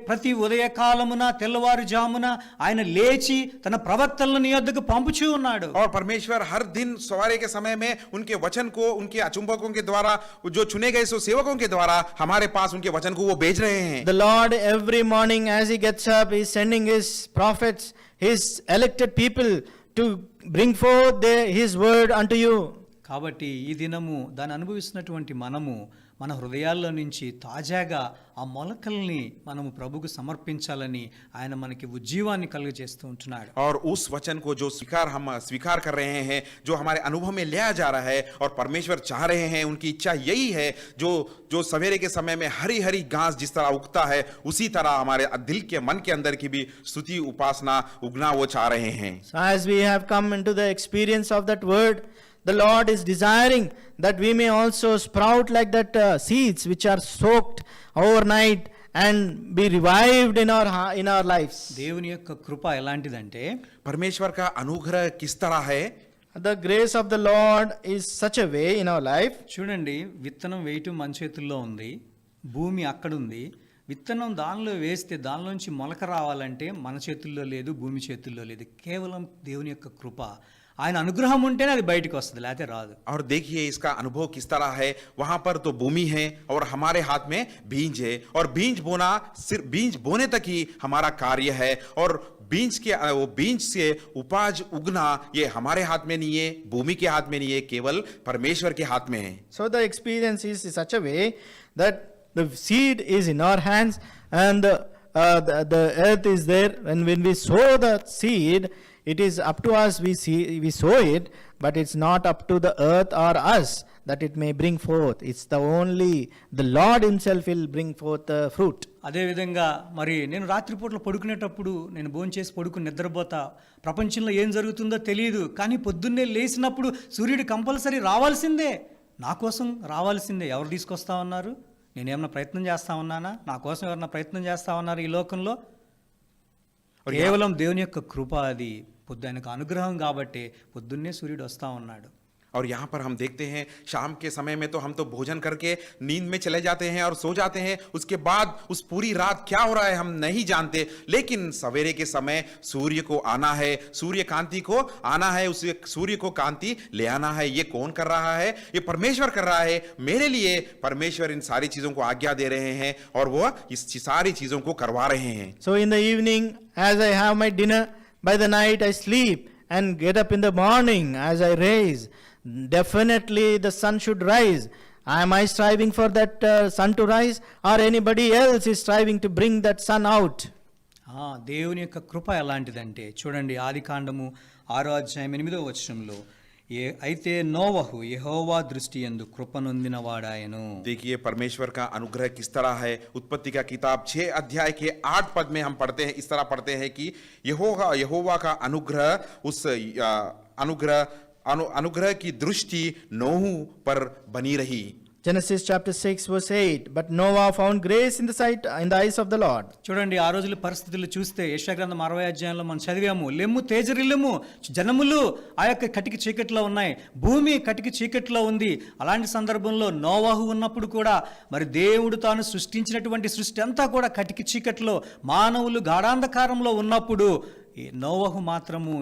Speaker 1: ప్రతి ఉదయకాలమున తెల్లవారుజామున ఆయన లేచి తన ప్రవక్తలను నీ యొద్దకు పంపుచూ ఉన్నాడు.
Speaker 2: और परमेश्वर हर दिन सवारे के समय में उनके वचन को उनके अचुंबकों के द्वारा, जो चुने गए सो सेवकों के द्वारा हमारे पास उनके वचन को वो भेज रहे हैं.
Speaker 3: The Lord every morning as he gets up, he is sending his prophets, his elected people to bring forth his word unto you.
Speaker 1: కాబట్టి ఈ దినము దాన్ని అనుభవిస్తున్నటువంటి మనము మన హృదయాల్లో నుంచి తాజాగా ఆ మొలకల్ని మనము ప్రభుకు సమర్పించాలని ఆయన మనకి ఉజ్జీవాన్ని కలుగజేస్తూ ఉంటున్నాడు.
Speaker 2: और उस वचन को जो हम स्वीकार कर रहे हैं, जो हमारे अनुभव में लिया जा रहा है और परमेश्वर चाह रहे हैं, उनकी इच्छा यही है, जो सवेरे के समय में हरी हरी घास जिस तरह उगता है, उसी तरह हमारे दिल के मन के अंदर की भी स्तुति उपासना उगना वो चाह रहे हैं.
Speaker 3: So as we have come into the experience of that word, the Lord is desiring that we may also sprout like that seeds which are soaked overnight and be revived in our lives.
Speaker 1: దేవుని యొక్క కృప ఎలాంటిదంటే,
Speaker 2: परमेश्वर का अनुग्रह किस तरह है?
Speaker 3: The grace of the Lord is such a way in our life.
Speaker 1: చూడండి, విత్తనం వేయటం మన చేతుల్లో ఉంది, భూమి అక్కడుంది. విత్తనం దానిలో వేస్తే దానిలోంచి మొలక రావాలంటే మన చేతుల్లో లేదు, భూమి చేతుల్లో లేదు. కేవలం దేవుని యొక్క కృప, ఆయన అనుగ్రహం ఉంటేనే అది బయటకు వస్తుంది, లేకపోతే రాదు.
Speaker 2: और देखिए इसका अनुभव किस तरह है. वहां पर तो भूमि है और हमारे हाथ में बीज है, और बीज बोना सिर्फ बीज बोने तक ही हमारा कार्य है, और वो बीज से उपज उगना ये हमारे हाथ में नहीं है, भूमि के हाथ में नहीं है, केवल परमेश्वर के हाथ में है.
Speaker 3: So the experience is in such a way that the seed is in our hands and the earth is there, and when we sow the seed, it is up to us, we sow it, but it's not up to the earth or us that it may bring forth. It's the Lord himself will bring forth the fruit.
Speaker 1: అదేవిధంగా మరి నేను రాత్రిపూట్ల పడుకునేటప్పుడు నేను భోంచేసి పడుకుని నిద్రపోతా, ప్రపంచంలో ఏం జరుగుతుందో తెలియదు, కానీ పొద్దున్నే లేచినప్పుడు సూర్యుడు కంపల్సరీ రావాల్సిందే. నా కోసం రావాల్సిందే, ఎవరు తీసుకొస్తా ఉన్నారు? నేనేమన్నా ప్రయత్నం చేస్తా ఉన్నానా? నా కోసం ఎవరన్నా ప్రయత్నం చేస్తా ఉన్నారు ఈ లోకంలో? కేవలం దేవుని యొక్క కృప, అది ఆయనకు అనుగ్రహం కాబట్టి పొద్దున్నే సూర్యుడు వస్తా ఉన్నాడు.
Speaker 2: और यहाँ पर हम देखते हैं शाम के समय में तो हम तो भोजन करके नींद में चले जाते हैं और सो जाते हैं, उसके बाद उस पूरी रात क्या हो रहा है हम नहीं जानते, लेकिन सवेरे के समय सूर्य को आना है, सूर्य कांति को आना है, उस सूर्य को कांति ले आना है। ये कौन कर रहा है? ये परमेश्वर कर रहा है मेरे लिए। परमेश्वर इन सारी चीजों को आज्ञा दे रहे हैं और वो इस सारी चीजों को करवा रहे हैं।
Speaker 3: So in the evening, as I have my dinner, by the night I sleep and get up in the morning as I rise. Definitely the sun should rise. Am I striving for that sun to rise, or anybody else is striving to bring that sun out?
Speaker 1: దేవుని యొక్క కృప ఎలాంటిదంటే చూడండి, ఆదికాండము 6:8 అయితే నోవహు యెహోవా దృష్టి యందు కృపనొందినవాడాయను.
Speaker 2: देखिए परमेश्वर का अनुग्रह किस तरह है। उत्पत्ति का किताब 6 अध्याय के 8 पद में हम पढ़ते हैं, इस तरह पढ़ते हैं कि यहोवा का अनुग्रह, उस अनुग्रह की दृष्टि नोह पर बनी रही।
Speaker 3: Genesis chapter 6 verse 8. But Noah found grace in the eyes of the Lord.
Speaker 1: చూడండి, ఆ రోజుల పరిస్థితులు చూస్తే యెషయా గ్రంథం 60వ అధ్యాయంలో మనం చదివాము, లెమ్ము తేజరిల్లెము, జనములు ఆ యొక్క కటిక చీకట్లో ఉన్నాయి, భూమి కటిక చీకట్లో ఉంది. అలాంటి సందర్భంలో నోవహు ఉన్నప్పుడు కూడా మరి దేవుడు తాను సృష్టించినటువంటి సృష్టి అంతా కూడా కటిక చీకట్లో, మానవులు గాఢాంధకారంలో ఉన్నప్పుడు ఈ నోవహు మాత్రము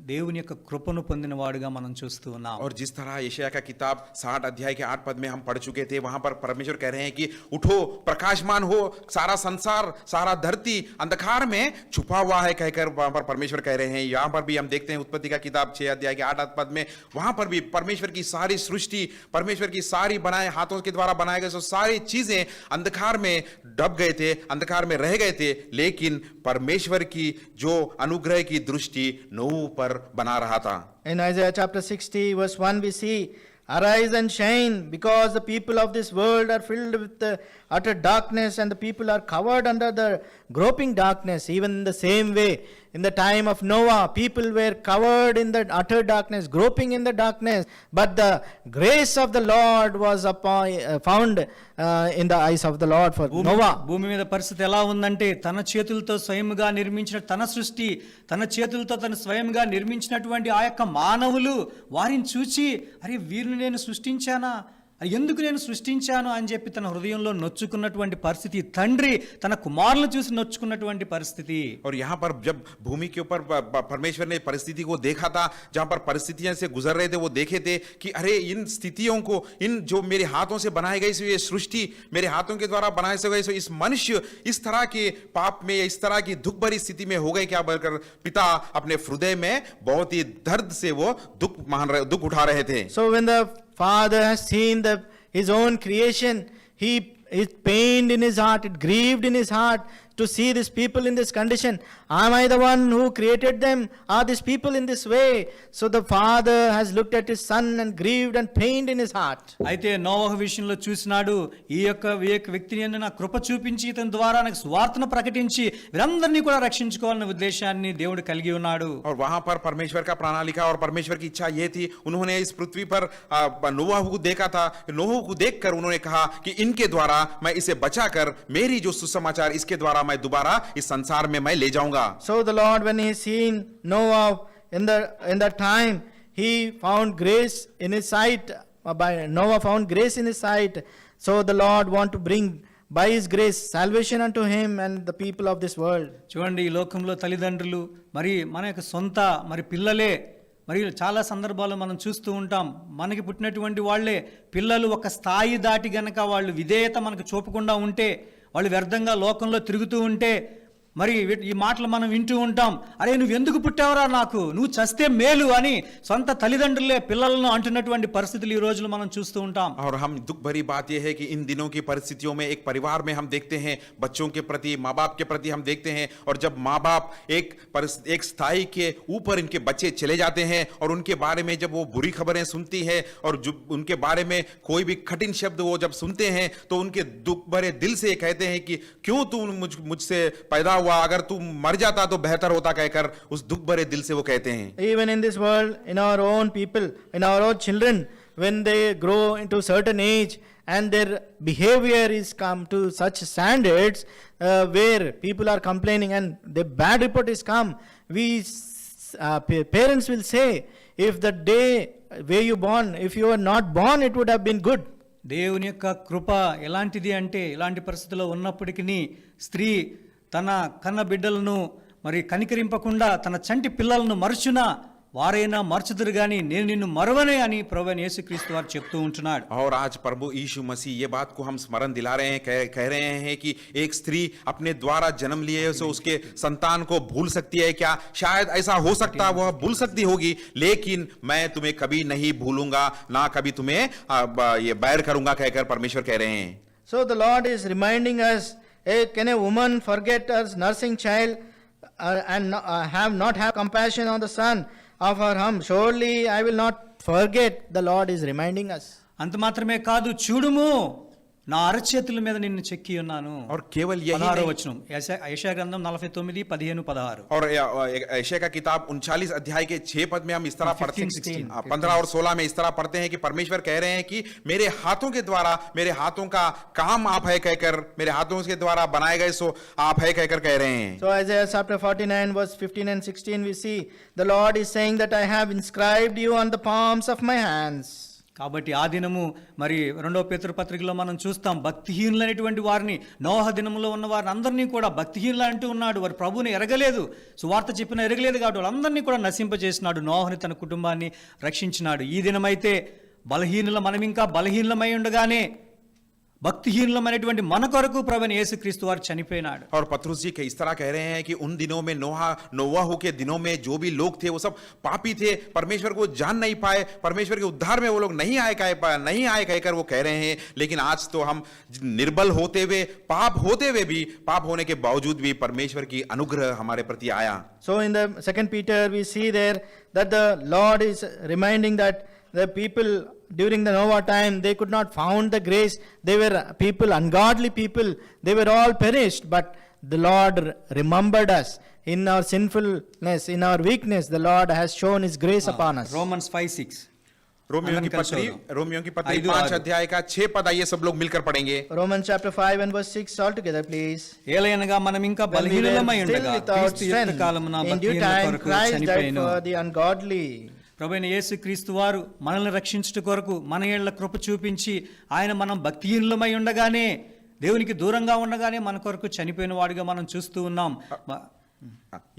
Speaker 1: దేవుని యొక్క కృపను పొందినవాడుగా మనం చూస్తూ ఉన్నాం.
Speaker 2: और जिस तरह यशायाह का किताब 60 अध्याय के 8 पद में हम पढ़ चुके थे, वहां पर परमेश्वर कह रहे हैं कि उठो, प्रकाशमान हो, सारा संसार, सारा धरती अंधकार में छुपा हुआ है कहकर वहां पर परमेश्वर कह रहे हैं। यहां पर भी हम देखते हैं उत्पत्ति का किताब 6 अध्याय के 8 पद में, वहां पर भी परमेश्वर की सारी सृष्टि, परमेश्वर की सारी बनाए हाथों के द्वारा बनाए गए सारी चीजें अंधकार में डब गए थे, अंधकार में रह गए थे, लेकिन परमेश्वर की जो अनुग्रह की दृष्टि नूह पर बना रहा था।
Speaker 3: In Isaiah chapter 60 verse 1 we see, arise and shine, because the people of this world are filled with utter darkness, and the people are covered under the groping darkness. Even in the same way, in the time of Noah, people were covered in the utter darkness, groping in the darkness, but the grace of the Lord was found in the eyes of the Lord for Noah.
Speaker 1: భూమి మీద పరిస్థితి ఎలా ఉందంటే, తన చేతులతో స్వయంగా నిర్మించిన తన సృష్టి, తన చేతులతో తను స్వయంగా నిర్మించినటువంటి ఆ యొక్క మానవులు వారిని చూచి, అరే వీరిని నేను సృష్టించానా, ఎందుకు నేను సృష్టించాను అని చెప్పి తన హృదయంలో నొచ్చుకున్నటువంటి పరిస్థితి, తండ్రి తన కుమారులను చూసి నొచ్చుకున్నటువంటి పరిస్థితి.
Speaker 2: और यहाँ पर जब भूमि के ऊपर परमेश्वर ने परिस्थिति को देखा था, जहाँ पर परिस्थितियां से गुजर रहे थे, वो देखे थे कि अरे इन स्थितियों को, इन जो मेरे हाथों से बनाई गई ये सृष्टि, मेरे हाथों के द्वारा बनाए गए इस मनुष्य इस तरह के पाप में, इस तरह की दुख भरी स्थिति में हो गए क्या, बोलकर पिता अपने हृदय में बहुत ही दर्द से वो दुख उठा रहे थे।
Speaker 3: So when the Father has seen his own creation, he is pained in his heart, it grieved in his heart to see these people in this condition. Am I the one who created them? Are these people in this way? So the Father has looked at his son and grieved and pained in his heart.
Speaker 1: అయితే నోవహు విషయంలో చూసినాడు, ఈ యొక్క వ్యక్తిని నా కృప చూపించి ఇతని ద్వారా నాకు సువార్తను ప్రకటించి వీరందరినీ కూడా రక్షించుకోవాలనే ఉద్దేశాన్ని దేవుడు కలిగి ఉన్నాడు.
Speaker 2: और वहां पर परमेश्वर का प्रणालिका और परमेश्वर की इच्छा ये थी, उन्होंने इस पृथ्वी पर नोह को देखा था, नोह को देखकर उन्होंने कहा कि इनके द्वारा मैं इसे बचाकर मेरी जो सुसमाचार इसके द्वारा मैं दोबारा इस संसार में मैं ले जाऊंगा।
Speaker 3: So the Lord, when he seen Noah in that time, he found grace in his sight. By Noah found grace in his sight. So the Lord want to bring by his grace salvation unto him and the people of this world.
Speaker 1: చూడండి, ఈ లోకంలో తల్లిదండ్రులు మరి మన యొక్క సొంత మరి పిల్లలే, మరి చాలా సందర్భాల్లో మనం చూస్తూ ఉంటాం, మనకి పుట్టినటువంటి వాళ్ళే పిల్లలు ఒక స్థాయి దాటి గనక వాళ్ళు విధేయత మనకు చూపకుండా ఉంటే, వాళ్ళు వ్యర్థంగా లోకంలో తిరుగుతూ ఉంటే, మరి ఈ మాటలు మనం వింటూ ఉంటాం, అరే నువ్వు ఎందుకు పుట్టావురా, నాకు నువ్వు చస్తే మేలు అని సొంత తల్లిదండ్రులే పిల్లలను అంటున్నటువంటి పరిస్థితులు ఈ రోజులు మనం చూస్తూ ఉంటాం.
Speaker 2: और हम दुख भरी बात यह है कि इन दिनों की परिस्थितियों में एक परिवार में हम देखते हैं, बच्चों के प्रति, माँ बाप के प्रति हम देखते हैं, और जब माँ बाप एक स्थाई के ऊपर इनके बच्चे चले जाते हैं और उनके बारे में जब वो बुरी खबरें सुनती है और जो उनके बारे में कोई भी कठिन शब्द वो जब सुनते हैं, तो उनके दुख भरे दिल से कहते हैं कि क्यों तू मुझसे पैदा हुआ, अगर तू मर जाता तो बेहतर होता, कहकर उस दुख भरे दिल से वो कहते हैं।
Speaker 3: Even in this world, in our own people, in our own children, when they grow into certain age and their behavior is come to such standards where people are complaining and the bad report is come, parents will say, if the day where you born, if you were not born, it would have been good.
Speaker 1: దేవుని యొక్క కృప ఎలాంటిది అంటే, ఇలాంటి పరిస్థితుల్లో ఉన్నప్పటికీ స్త్రీ తన కన్న బిడ్డలను మరి కనికరింపకుండా తన చంటి పిల్లలను మరచునా వారైనా మరచుదురు గాని నేను నిన్ను మరవనే అని ప్రభువైన యేసుక్రీస్తు వారు చెప్తూ ఉంటున్నాడు.
Speaker 2: और आज प्रभु यीशु मसीह ये बात को हम स्मरण दिला रहे हैं, कह रहे हैं कि एक स्त्री अपने द्वारा जन्म लिए से उसके संतान को भूल सकती है क्या? शायद ऐसा हो सकता, वह भूल सकती होगी, लेकिन मैं तुम्हें कभी नहीं भूलूंगा, ना कभी तुम्हें ये बैर करूंगा, कहकर परमेश्वर कह रहे हैं.
Speaker 3: So the Lord is reminding us, can a woman forget her nursing child and not have compassion on the son of her home? Surely I will not forget, the Lord is reminding us.
Speaker 1: అంత మాత్రమే కాదు, చూడుము నా అరచేతుల మీద నిన్ను చెక్కి ఉన్నాను.
Speaker 2: और केवल यही
Speaker 1: 16వ వచనం యెషయా గ్రంథం 49 15 16.
Speaker 2: और यशायाह का किताब 39 अध्याय के 6 पद में हम इस तरह पढ़ते हैं, 15 और 16 में इस तरह पढ़ते हैं कि परमेश्वर कह रहे हैं कि मेरे हाथों के द्वारा, मेरे हाथों का काम आप है कहकर, मेरे हाथों के द्वारा बनाए गए सो आप है कहकर कह रहे हैं.
Speaker 3: So Isaiah chapter 49 verse 15 and 16 we see the Lord is saying that I have inscribed you on the palms of my hands.
Speaker 1: కాబట్టి ఆ దినము మరి 2వ పేతురు పత్రికలో మనం చూస్తాం, భక్తిహీనులైనటువంటి వారిని, నోహ దినములో ఉన్న వారిని అందరినీ కూడా భక్తిహీనులు అంటూ ఉన్నాడు. వారు ప్రభువుని ఎరగలేదు, సువార్త చెప్పిన ఎరగలేదు కాబట్టి వాళ్ళందరినీ కూడా నశింపజేసినాడు, నోహని తన కుటుంబాన్ని రక్షించినాడు. ఈ దినమైతే మనం ఇంకా బలహీనులమై ఉండగానే భక్తిహీనులమైనటువంటి మన కొరకు ప్రభువైన యేసుక్రీస్తు వారు చనిపోయినాడు.
Speaker 2: और पतरस जी इस तरह कह रहे हैं कि उन दिनों में नोवाह के दिनों में जो भी लोग थे वो सब पापी थे, परमेश्वर को जान नहीं पाए, परमेश्वर के उद्धार में वो लोग नहीं आए कहकर वो कह रहे हैं. लेकिन आज तो हम निर्बल होते हुए, पाप होते हुए भी, पाप होने के बावजूद भी परमेश्वर की अनुग्रह हमारे प्रति आया.
Speaker 3: So in the 2 Peter we see there that the Lord is reminding that the people during the Noah time, they could not found the grace. They were people, ungodly people. They were all perished. But the Lord remembered us in our sinfulness, in our weakness. The Lord has shown His grace upon us.
Speaker 1: Romans 5:6.
Speaker 2: Romeo की पत्री 5 अध्याय का 6 पद, आइए सब लोग मिलकर पढ़ेंगे.
Speaker 3: Romans chapter 5 and verse 6 all together please.
Speaker 1: ఏలయనగా మనం ఇంకా బలహీనులమై ఉండగా క్రీస్తు యుక్త కాలమున
Speaker 3: in due
Speaker 1: భక్తిహీనుల
Speaker 3: time
Speaker 1: కొరకు
Speaker 3: Christ died
Speaker 1: చనిపోయెను.
Speaker 3: for the ungodly.
Speaker 1: ప్రభువైన యేసుక్రీస్తు వారు మనల్ని రక్షించుట కొరకు మన యేళ్ళ కృప చూపించి ఆయన మనం భక్తిహీనులమై ఉండగానే, దేవునికి దూరంగా ఉండగానే మన కొరకు చనిపోయిన వాడిగా మనం చూస్తూ ఉన్నాం.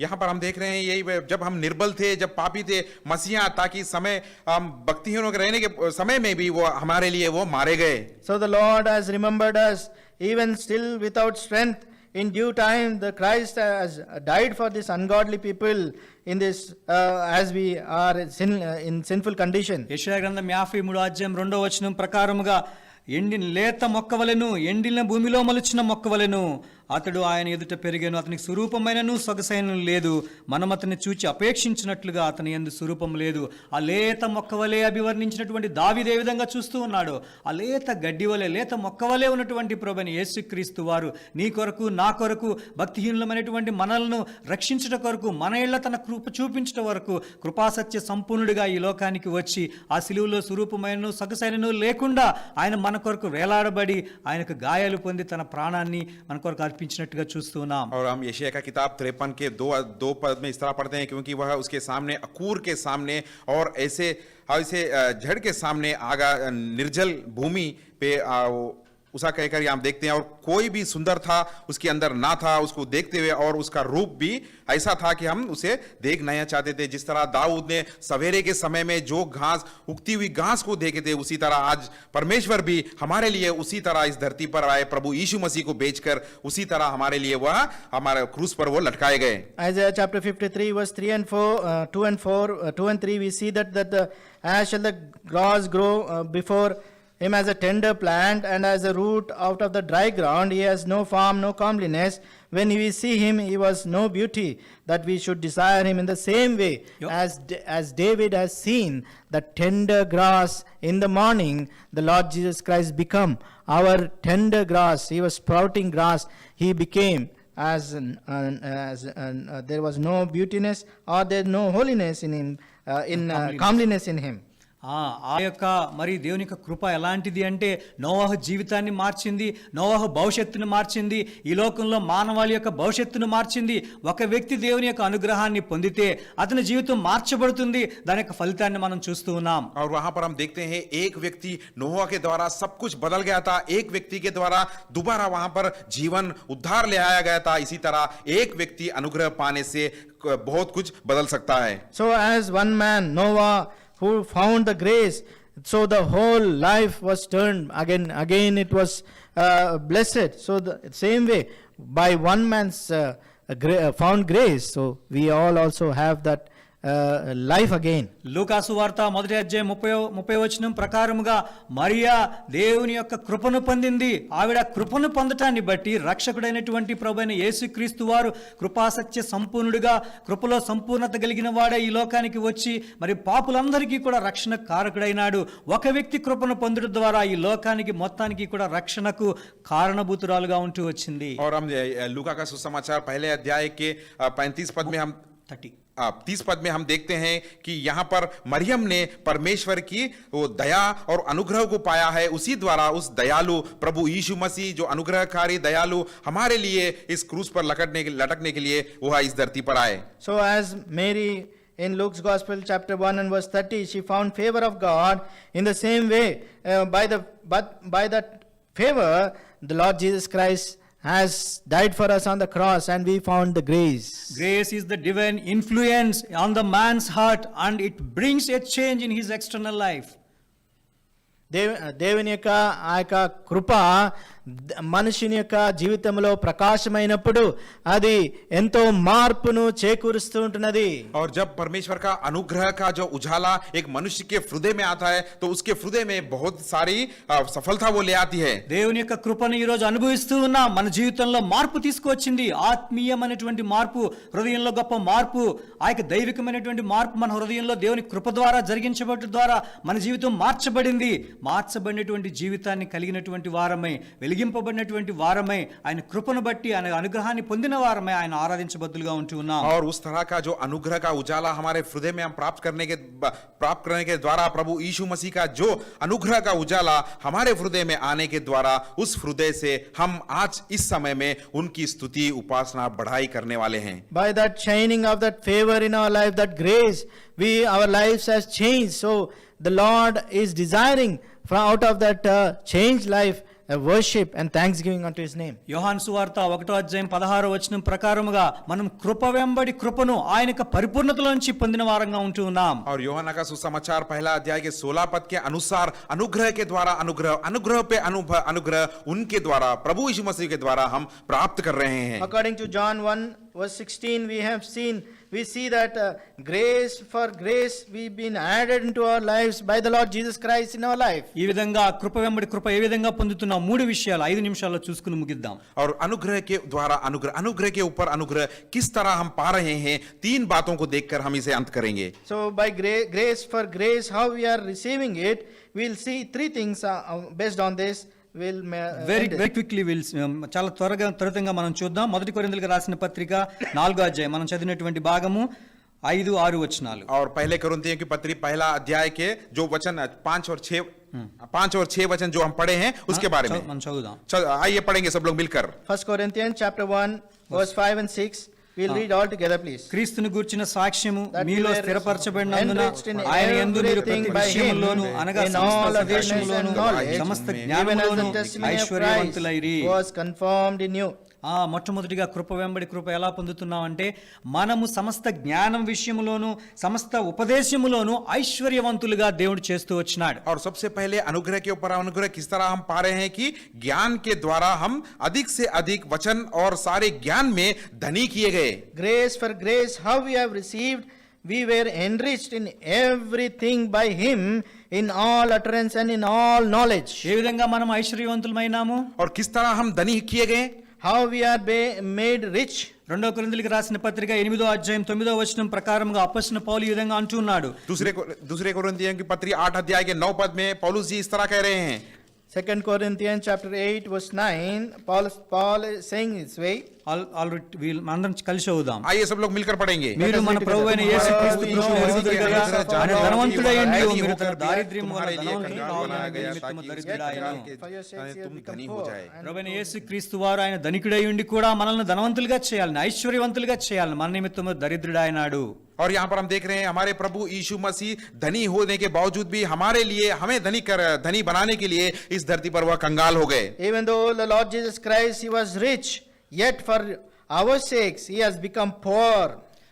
Speaker 2: यहाँ पर हम देख रहे हैं यही, जब हम निर्बल थे, जब पापी थे, मसीहा ताकि समय हम भक्तिहीनों के रहने के समय में भी वो हमारे लिए वो मारे गए.
Speaker 3: So the Lord has remembered us even still without strength. In due time, the Christ has died for this ungodly people in this as we are in sinful condition.
Speaker 1: యెషయా గ్రంథం 53వ అధ్యాయం 2వ వచనం ప్రకారముగా ఎండిన లేత మొక్కవలెను, ఎండిన భూమిలో మొలిచిన మొక్కవలెను అతడు ఆయన ఎదుట పెరిగాను, అతనికి స్వరూపమైనను సొగసైనను లేదు, మనం అతన్ని చూచి అపేక్షించినట్లుగా అతని యందు స్వరూపం లేదు. ఆ లేత మొక్కవలే అభివర్ణించినటువంటి దావీదు ఏ విధంగా చూస్తూ ఉన్నాడు, ఆ లేత గడ్డి వలె, లేత మొక్కవలే ఉన్నటువంటి ప్రభువైన యేసుక్రీస్తు వారు నీ కొరకు, నా కొరకు, భక్తిహీనులమైనటువంటి మనల్ని రక్షించుట కొరకు, మన ఇళ్ళ తన కృప చూపించుట వరకు కృపాసత్య సంపూర్ణుడిగా ఈ లోకానికి వచ్చి ఆ సిలువలో స్వరూపమైనను సొగసైనను లేకుండా ఆయన మన కొరకు వేలాడబడి ఆయనకు గాయాలు పొంది తన ప్రాణాన్ని మన కొరకు अर्पिंచినట్టుగా చూస్తూ ఉన్నాం.
Speaker 2: और हम यशायाह का किताब 53 के 2 पद में इस तरह पढ़ते हैं, क्योंकि वह उसके सामने, अकूर के सामने और ऐसे झड़ के सामने आगा निर्जल भूमि पे उसा कहकर यहाँ देखते हैं. और कोई भी सुंदर था उसके अंदर ना था, उसको देखते हुए, और उसका रूप भी ऐसा था कि हम उसे देख नहीं चाहते थे. जिस तरह दाऊद ने सवेरे के समय में जो घास, उगती हुई घास को देखे थे, उसी तरह आज परमेश्वर भी हमारे लिए उसी तरह इस धरती पर आए, प्रभु यीशु मसीह को बेचकर उसी तरह हमारे लिए वह हमारे क्रूस पर वो लटकाए गए.
Speaker 3: Isaiah chapter 53 verse 2 and 3 we see that as shall the grass grow before him as a tender plant, and as a root out of the dry ground. He has no form, no comeliness. When we see him, he was no beauty, that we should desire him. In the same way, as David has seen the tender grass in the morning, the Lord Jesus Christ become our tender grass. He was sprouting grass. He became as there was no beautiness or there no holiness in him, comeliness in him.
Speaker 1: ఆ యొక్క మరి దేవుని యొక్క కృప ఎలాంటిది అంటే నోవహు జీవితాన్ని మార్చింది, నోవహు భవిష్యత్తును మార్చింది, ఈ లోకంలో మానవాళి యొక్క భవిష్యత్తును మార్చింది. ఒక వ్యక్తి దేవుని యొక్క అనుగ్రహాన్ని పొందితే అతని జీవితం మార్చబడుతుంది. దాని యొక్క ఫలితాన్ని మనం చూస్తూ ఉన్నాం.
Speaker 2: और वहां पर हम देखते हैं एक व्यक्ति नोहा के द्वारा सब कुछ बदल गया था, एक व्यक्ति के द्वारा दोबारा वहां पर जीवन उद्धार ले आया गया था. इसी तरह एक व्यक्ति अनुग्रह पाने से बहुत कुछ बदल सकता है.
Speaker 3: So as one man, Noah, who found the grace, so the whole life was turned again it was blessed. So the same way, by one man's found grace, so we all also have that life again.
Speaker 1: లూకాసు వార్త 1వ అధ్యాయం 30వ వచనం ప్రకారముగా మరియా దేవుని యొక్క కృపను పొందింది. ఆవిడ కృపను పొందటాన్ని బట్టి రక్షకుడైనటువంటి ప్రభువైన యేసుక్రీస్తు వారు కృపాసత్య సంపూర్ణుడిగా, కృపలో సంపూర్ణత కలిగిన వాడే ఈ లోకానికి వచ్చి మరి పాపులందరికీ కూడా రక్షణ కారకుడైనాడు. ఒక వ్యక్తి కృపను పొందడం ద్వారా ఈ లోకానికి మొత్తానికి కూడా రక్షణకు కారణభూతురాలుగా ఉంటూ వచ్చింది.
Speaker 2: और हम लूका का सुसमाचार पहले अध्याय के 35 पद में हम 30 पद में हम देखते हैं कि यहाँ पर मरियम ने परमेश्वर की वो दया और अनुग्रह को पाया है. उसी द्वारा उस दयालु प्रभु यीशु मसीह जो अनुग्रहकारी दयालु हमारे लिए इस क्रूस पर लटकने के लिए वह इस धरती पर आए.
Speaker 3: So as Mary in Luke's Gospel chapter 1 and verse 30, she found favor of God. In the same way, by that favor, the Lord Jesus Christ has died for us on the cross, and we found the grace.
Speaker 1: Grace is the divine influence on the man's heart, and it brings a change in his external life.
Speaker 3: దేవుని యొక్క ఆ యొక్క కృప మనుషుని యొక్క జీవితంలో ప్రకాశమైనప్పుడు అది ఎంతో మార్పును చేకూరుస్తూ ఉంటున్నది.
Speaker 2: और जब परमेश्वर का अनुग्रह का जो उजाला एक मनुष्य के हृदय में आता है तो उसके हृदय में बहुत सारी सफलता वो ले आती है.
Speaker 1: దేవుని యొక్క కృపను ఈ రోజు అనుభవిస్తూ ఉన్నాం. మన జీవితంలో మార్పు తీసుకొచ్చింది. ఆత్మీయమైనటువంటి మార్పు, హృదయంలో గొప్ప మార్పు, ఆ యొక్క దైవికమైనటువంటి మార్పు మన హృదయంలో దేవుని కృప ద్వారా జరిగించబడటం ద్వారా మన జీవితం మార్చబడింది. మార్చబడినటువంటి జీవితాన్ని కలిగినటువంటి వారమై, వెలిగింపబడినటువంటి వారమై, ఆయన కృపను బట్టి, ఆయన అనుగ్రహాన్ని పొందిన వారమై ఆయన ఆరాధించబద్దులుగా ఉంటూ ఉన్నాం.
Speaker 2: और उस तरह का जो अनुग्रह का उजाला हमारे हृदय में हम प्राप्त करने के द्वारा प्रभु यीशु मसीह का जो अनुग्रह का उजाला हमारे हृदय में आने के द्वारा उस हृदय से हम आज इस समय में उनकी स्तुति, उपासना, बढ़ाई करने वाले हैं.
Speaker 3: By that shining of that favor in our life, that grace, our lives has changed. So the Lord is desiring from out of that changed life a worship and thanksgiving unto his name.
Speaker 1: యోహాను సువార్త 1వ అధ్యాయం 16వ వచనం ప్రకారముగా మనం కృప వెంబడి కృపను ఆయన యొక్క పరిపూర్ణతలోంచి పొందిన వారంగా ఉంటూ ఉన్నాం.
Speaker 2: और यूहन्ना का सुसमाचार पहला अध्याय के 16 पद के अनुसार अनुग्रह के द्वारा अनुग्रह पे अनुग्रह उनके द्वारा प्रभु यीशु मसीह के द्वारा हम प्राप्त कर रहे हैं.
Speaker 3: According to John 1 verse 16, we see that grace for grace we've been added into our lives by the Lord Jesus Christ in our life.
Speaker 1: ఈ విధంగా కృప వెంబడి కృప ఏ విధంగా పొందుతున్నాం, 3 విషయాలు 5 నిమిషాల్లో చూసుకుని ముగిద్దాం.
Speaker 2: और अनुग्रह के द्वारा अनुग्रह के ऊपर अनुग्रह किस तरह हम पा रहे हैं, 3 बातों को देखकर हम इसे अंत करेंगे.
Speaker 3: So by grace for grace, how we are receiving it, we'll see 3 things based on this.
Speaker 1: Very quickly చాలా త్వరితంగా మనం చూద్దాం. 1 కొరింథీయులకు రాసిన పత్రిక 4వ అధ్యాయం మనం చదివినటువంటి భాగము 5-6 వచనాలు.
Speaker 2: और पहले कोरिन्थियों की पत्री पहला अध्याय के जो वचन 5 और 6 वचन जो हम पढ़े हैं उसके बारे में
Speaker 1: మనం చదువుదాం.
Speaker 2: आइए पढ़ेंगे सब लोग मिलकर.
Speaker 3: 1 Corinthians chapter 1 verse 5 and 6. We'll read all together, please.
Speaker 1: క్రీస్తును గూర్చిన సాక్ష్యము మీలో స్థిరపరచబడినందున
Speaker 3: enriched in
Speaker 1: ఆయన యందు మీరు ప్రతి
Speaker 3: everything by
Speaker 1: విషయములోను
Speaker 3: him,
Speaker 1: అనగా
Speaker 3: in
Speaker 1: సమస్త
Speaker 3: all
Speaker 1: వివేచనములోను,
Speaker 3: knowledge,
Speaker 1: సమస్త
Speaker 3: even as
Speaker 1: జ్ఞానములోను
Speaker 3: the testimony of
Speaker 1: ఐశ్వర్యవంతులైరి.
Speaker 3: Christ was confirmed in you.
Speaker 1: మొట్టమొదటిగా కృప వెంబడి కృప ఎలా పొందుతున్నాం అంటే మనము సమస్త జ్ఞానం విషయములోను సమస్త ఉపదేశములోను ఐశ్వర్యవంతులుగా దేవుడు చేస్తూ వచ్చినాడు.
Speaker 2: और सबसे पहले अनुग्रह के ऊपर अनुग्रह किस तरह हम पा रहे हैं कि ज्ञान के द्वारा हम अधिक से अधिक वचन और सारे ज्ञान में धनी किए गए.
Speaker 3: Grace for grace, how we have received, we were enriched in everything by him, in all utterance and in all knowledge.
Speaker 1: ఏ విధంగా మనం ఐశ్వర్యవంతులమైనాము?
Speaker 2: और किस तरह हम धनी किए गए?
Speaker 3: How we are made rich.
Speaker 1: 2 కొరింథీయులకు రాసిన పత్రిక 8వ అధ్యాయం 9వ వచనం ప్రకారముగా అపొస్తలుడైన పౌలు ఈ విధంగా అంటున్నాడు.
Speaker 2: दूसरे कोरिन्थियों की पत्री 8 अध्याय के 9 पद में पौलुस जी इस तरह कह रहे हैं.
Speaker 3: 2 Corinthians chapter 8 verse 9, Paul is saying this way.
Speaker 1: Already వీళ్ళు అందరం కలిసి చదువుదాం.
Speaker 2: आइए सब लोग मिलकर पढ़ेंगे.
Speaker 1: మీరు మన ప్రభువైన
Speaker 3: तुम्हारा
Speaker 1: యేసుక్రీస్తు
Speaker 3: यीशु
Speaker 1: ప్రభువును
Speaker 3: मसीह
Speaker 1: ఎరుగుదురు
Speaker 3: के
Speaker 1: కదా,
Speaker 3: अनुसार
Speaker 1: ఆయన
Speaker 3: तुम्हारा
Speaker 1: ధనవంతుడై ఉండి
Speaker 2: धनी
Speaker 1: మీరు
Speaker 2: होकर
Speaker 1: తన దారిద్ర్యం వల్ల
Speaker 2: तुम्हारे लिए
Speaker 1: ధనవంతుని
Speaker 2: कंगाल
Speaker 1: కావాలని
Speaker 2: बनाया गया
Speaker 1: నిమిత్తము
Speaker 2: ताकि
Speaker 1: దరిద్రుడాయను.
Speaker 3: For your sakes you have
Speaker 2: तुम
Speaker 3: become
Speaker 2: धनी हो
Speaker 3: poor.
Speaker 2: जाए.
Speaker 3: And
Speaker 1: ప్రభువైన యేసుక్రీస్తు వారు ఆయన ధనికుడై ఉండి కూడా మనల్ని ధనవంతులుగా చేయాలని, ఐశ్వర్యవంతులుగా చేయాలని మన నిమిత్తము దరిద్రుడాయనాడు.
Speaker 2: और यहाँ पर हम देख रहे हैं हमारे प्रभु यीशु मसीह धनी होने के बावजूद भी हमारे लिए हमें धनी बनाने के लिए इस धरती पर वह कंगाल हो गए.
Speaker 3: even though the Lord Jesus Christ, he was rich, yet for our sakes he has become poor.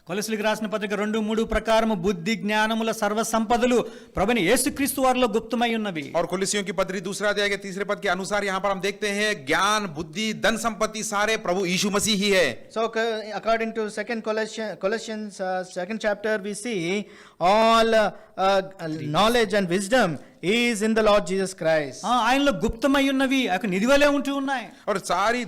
Speaker 1: కొలస్సీలకు రాసిన పత్రిక 2:3 ప్రకారము బుద్ధి జ్ఞానముల సర్వ సంపదలు ప్రభువైన యేసుక్రీస్తు వారిలో గుప్తమై ఉన్నవి.
Speaker 2: और कुलिसियों की पत्री 2 अध्याय के 3 पद के अनुसार यहाँ पर हम देखते हैं ज्ञान बुद्धि धन संपत्ति सारे प्रभु यीशु मसीह ही है.
Speaker 3: So according to 2 Colossians 2nd chapter, we see all knowledge and wisdom is in the Lord Jesus Christ.
Speaker 1: ఆయనలో గుప్తమై ఉన్నవి, ఆ యొక్క నిధివలే ఉంటూ ఉన్నాయి.
Speaker 2: और सारी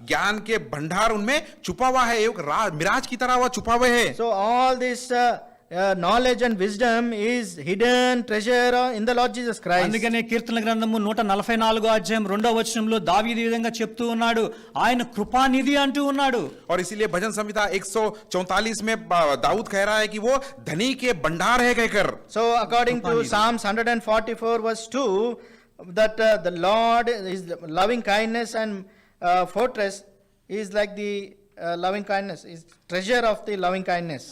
Speaker 2: ज्ञान के भंडार उनमें छुपा हुआ है, एक मिराज की तरह वह छुपा हुआ है.
Speaker 3: So all this knowledge and wisdom is hidden treasure in the Lord Jesus Christ.
Speaker 1: అందుకనే కీర్తనల గ్రంథము 144 అధ్యాయం 2వ వచనంలో దావీదు ఈ విధంగా చెప్తూ ఉన్నాడు, ఆయన కృపానిధి అంటూ ఉన్నాడు.
Speaker 2: और इसीलिए भजन संहिता 144 में दाऊद कह रहा है कि वो धनी के भंडार है कहकर.
Speaker 3: So according to Psalms 144 verse 2, that the Lord is loving kindness and fortress is like the loving kindness, is treasure of the loving kindness.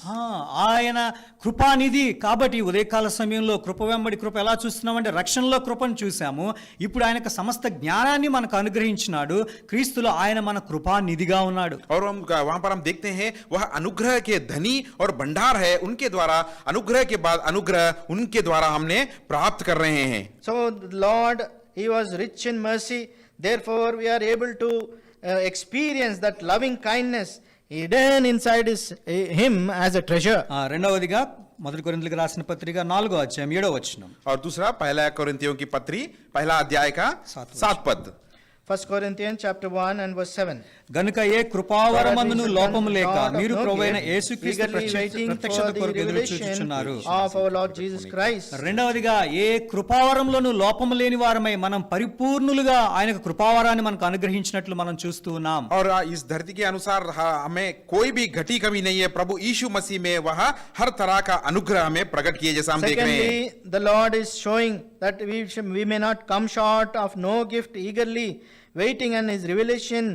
Speaker 1: ఆయన కృపానిధి కాబట్టి ఉదయకాల సమయంలో కృప వెంబడి కృప ఎలా చూస్తున్నామంటే రక్షణలో కృపను చూసాము. ఇప్పుడు ఆయనకు సమస్త జ్ఞానాన్ని మనకు అనుగ్రహించినాడు. క్రీస్తులో ఆయన మన కృపానిధిగా ఉన్నాడు.
Speaker 2: और हम वहां पर हम देखते हैं वह अनुग्रह के धनी और भंडार है, उनके द्वारा अनुग्रह के बाद अनुग्रह उनके द्वारा हमने प्राप्त कर रहे हैं.
Speaker 3: So the Lord, he was rich in mercy, therefore we are able to experience that loving kindness hidden inside him as a treasure.
Speaker 1: రెండవదిగా 1 కొరింథీయులకు రాసిన పత్రిక 4వ అధ్యాయం 7వ వచనం.
Speaker 2: और दूसरा पहला कोरिन्थियों की पत्री पहला अध्याय का 7 पद.
Speaker 3: 1 Corinthians chapter 1 and verse 7.
Speaker 1: గనుక ఏ కృపావరమందును లోపము లేక మీరు ప్రభువైన యేసుక్రీస్తు ప్రత్యక్షత కొరకు ఎదురు చూచుచున్నారు.
Speaker 3: of our Lord Jesus Christ.
Speaker 1: రెండవదిగా ఏ కృపావరంలోనూ లోపము లేని వారమై మనం పరిపూర్ణులుగా ఆయనకు కృపావరాన్ని మనకు అనుగ్రహించినట్లు మనం చూస్తూ ఉన్నాం.
Speaker 2: और इस धरती के अनुसार हमें कोई भी घटी कमी नहीं है. प्रभु यीशु मसीह में वह हर तरह का अनुग्रह हमें प्रकट किए जैसा हम देख रहे हैं.
Speaker 3: Secondly, the Lord is showing that we may not come short of no gift, eagerly waiting on his revelation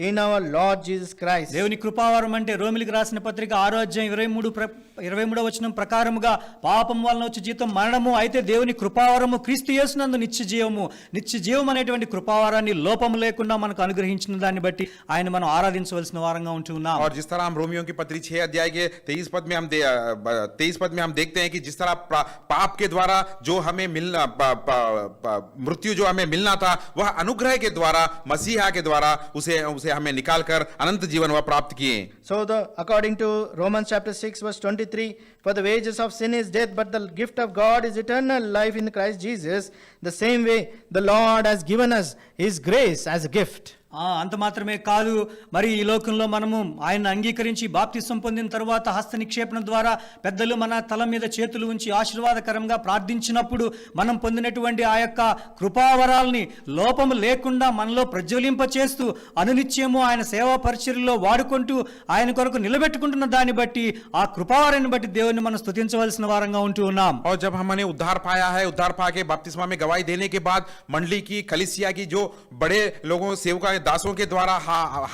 Speaker 3: in our Lord Jesus Christ.
Speaker 1: దేవుని కృపావరం అంటే రోమిలికి రాసిన పత్రిక 6వ అధ్యాయం 23వ వచనం ప్రకారముగా పాపం వలన వచ్చే జీతం మరణము, అయితే దేవుని కృపావరము క్రీస్తు యేసునందు నిత్య జీవం అనేటువంటి కృపావరాన్ని లోపము లేకుండా మనకు అనుగ్రహించిన దాన్ని బట్టి ఆయన మనం ఆరాధించవలసిన వారంగా ఉంటున్నాం.
Speaker 2: और जिस तरह हम रोमियों की पत्री 6 अध्याय के 23 पद में हम देखते हैं कि जिस तरह पाप के द्वारा जो हमें मिलना मृत्यु जो हमें मिलना था वह अनुग्रह के द्वारा मसीहा के द्वारा उसे हमें निकालकर अनंत जीवन वह प्राप्त किए.
Speaker 3: So according to Romans chapter 6 verse 23, for the wages of sin is death, but the gift of God is eternal life in Christ Jesus. The same way the Lord has given us his grace as a gift.
Speaker 1: అంత మాత్రమే కాదు, మరి ఈ లోకంలో మనము ఆయన అంగీకరించి బాప్తిసం పొందిన తర్వాత హస్త నిక్షేపణ ద్వారా పెద్దలు మన తల మీద చేతులు ఉంచి ఆశీర్వాదకరంగా ప్రార్థించినప్పుడు మనం పొందినటువంటి ఆ యొక్క కృపావరాల్ని లోపము లేకుండా మనలో ప్రజ్వలింప చేస్తూ అనునిత్యము ఆయన సేవా పరిచర్యలో వాడుకుంటూ ఆయన కొరకు నిలబెట్టుకుంటున్న దాన్ని బట్టి ఆ కృపావరాన్ని బట్టి దేవుని మనం స్తుతించవలసిన వారంగా ఉంటూ ఉన్నాం.
Speaker 2: और जब हमने उद्धार पाया है, उद्धार पाके बपतिस्मा में गवाही देने के बाद मंडली की कलीसिया की जो बड़े लोगों सेवका दासों के द्वारा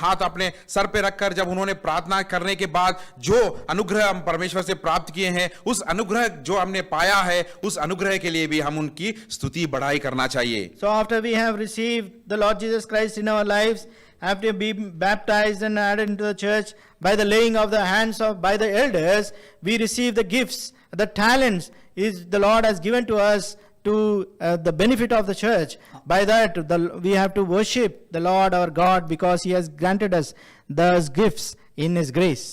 Speaker 2: हाथ अपने सर पे रखकर जब उन्होंने प्रार्थना करने के बाद जो अनुग्रह हम परमेश्वर से प्राप्त किए हैं, उस अनुग्रह जो हमने पाया है उस अनुग्रह के लिए भी हम उनकी स्तुति बढ़ाई करना चाहिए.
Speaker 3: So after we have received the Lord Jesus Christ in our lives, after being baptized and added into the church by the laying of the hands by the elders, we receive the gifts, the talents is the Lord has given to us to the benefit of the church. By that we have to worship the Lord our God because he has granted us those gifts in his grace.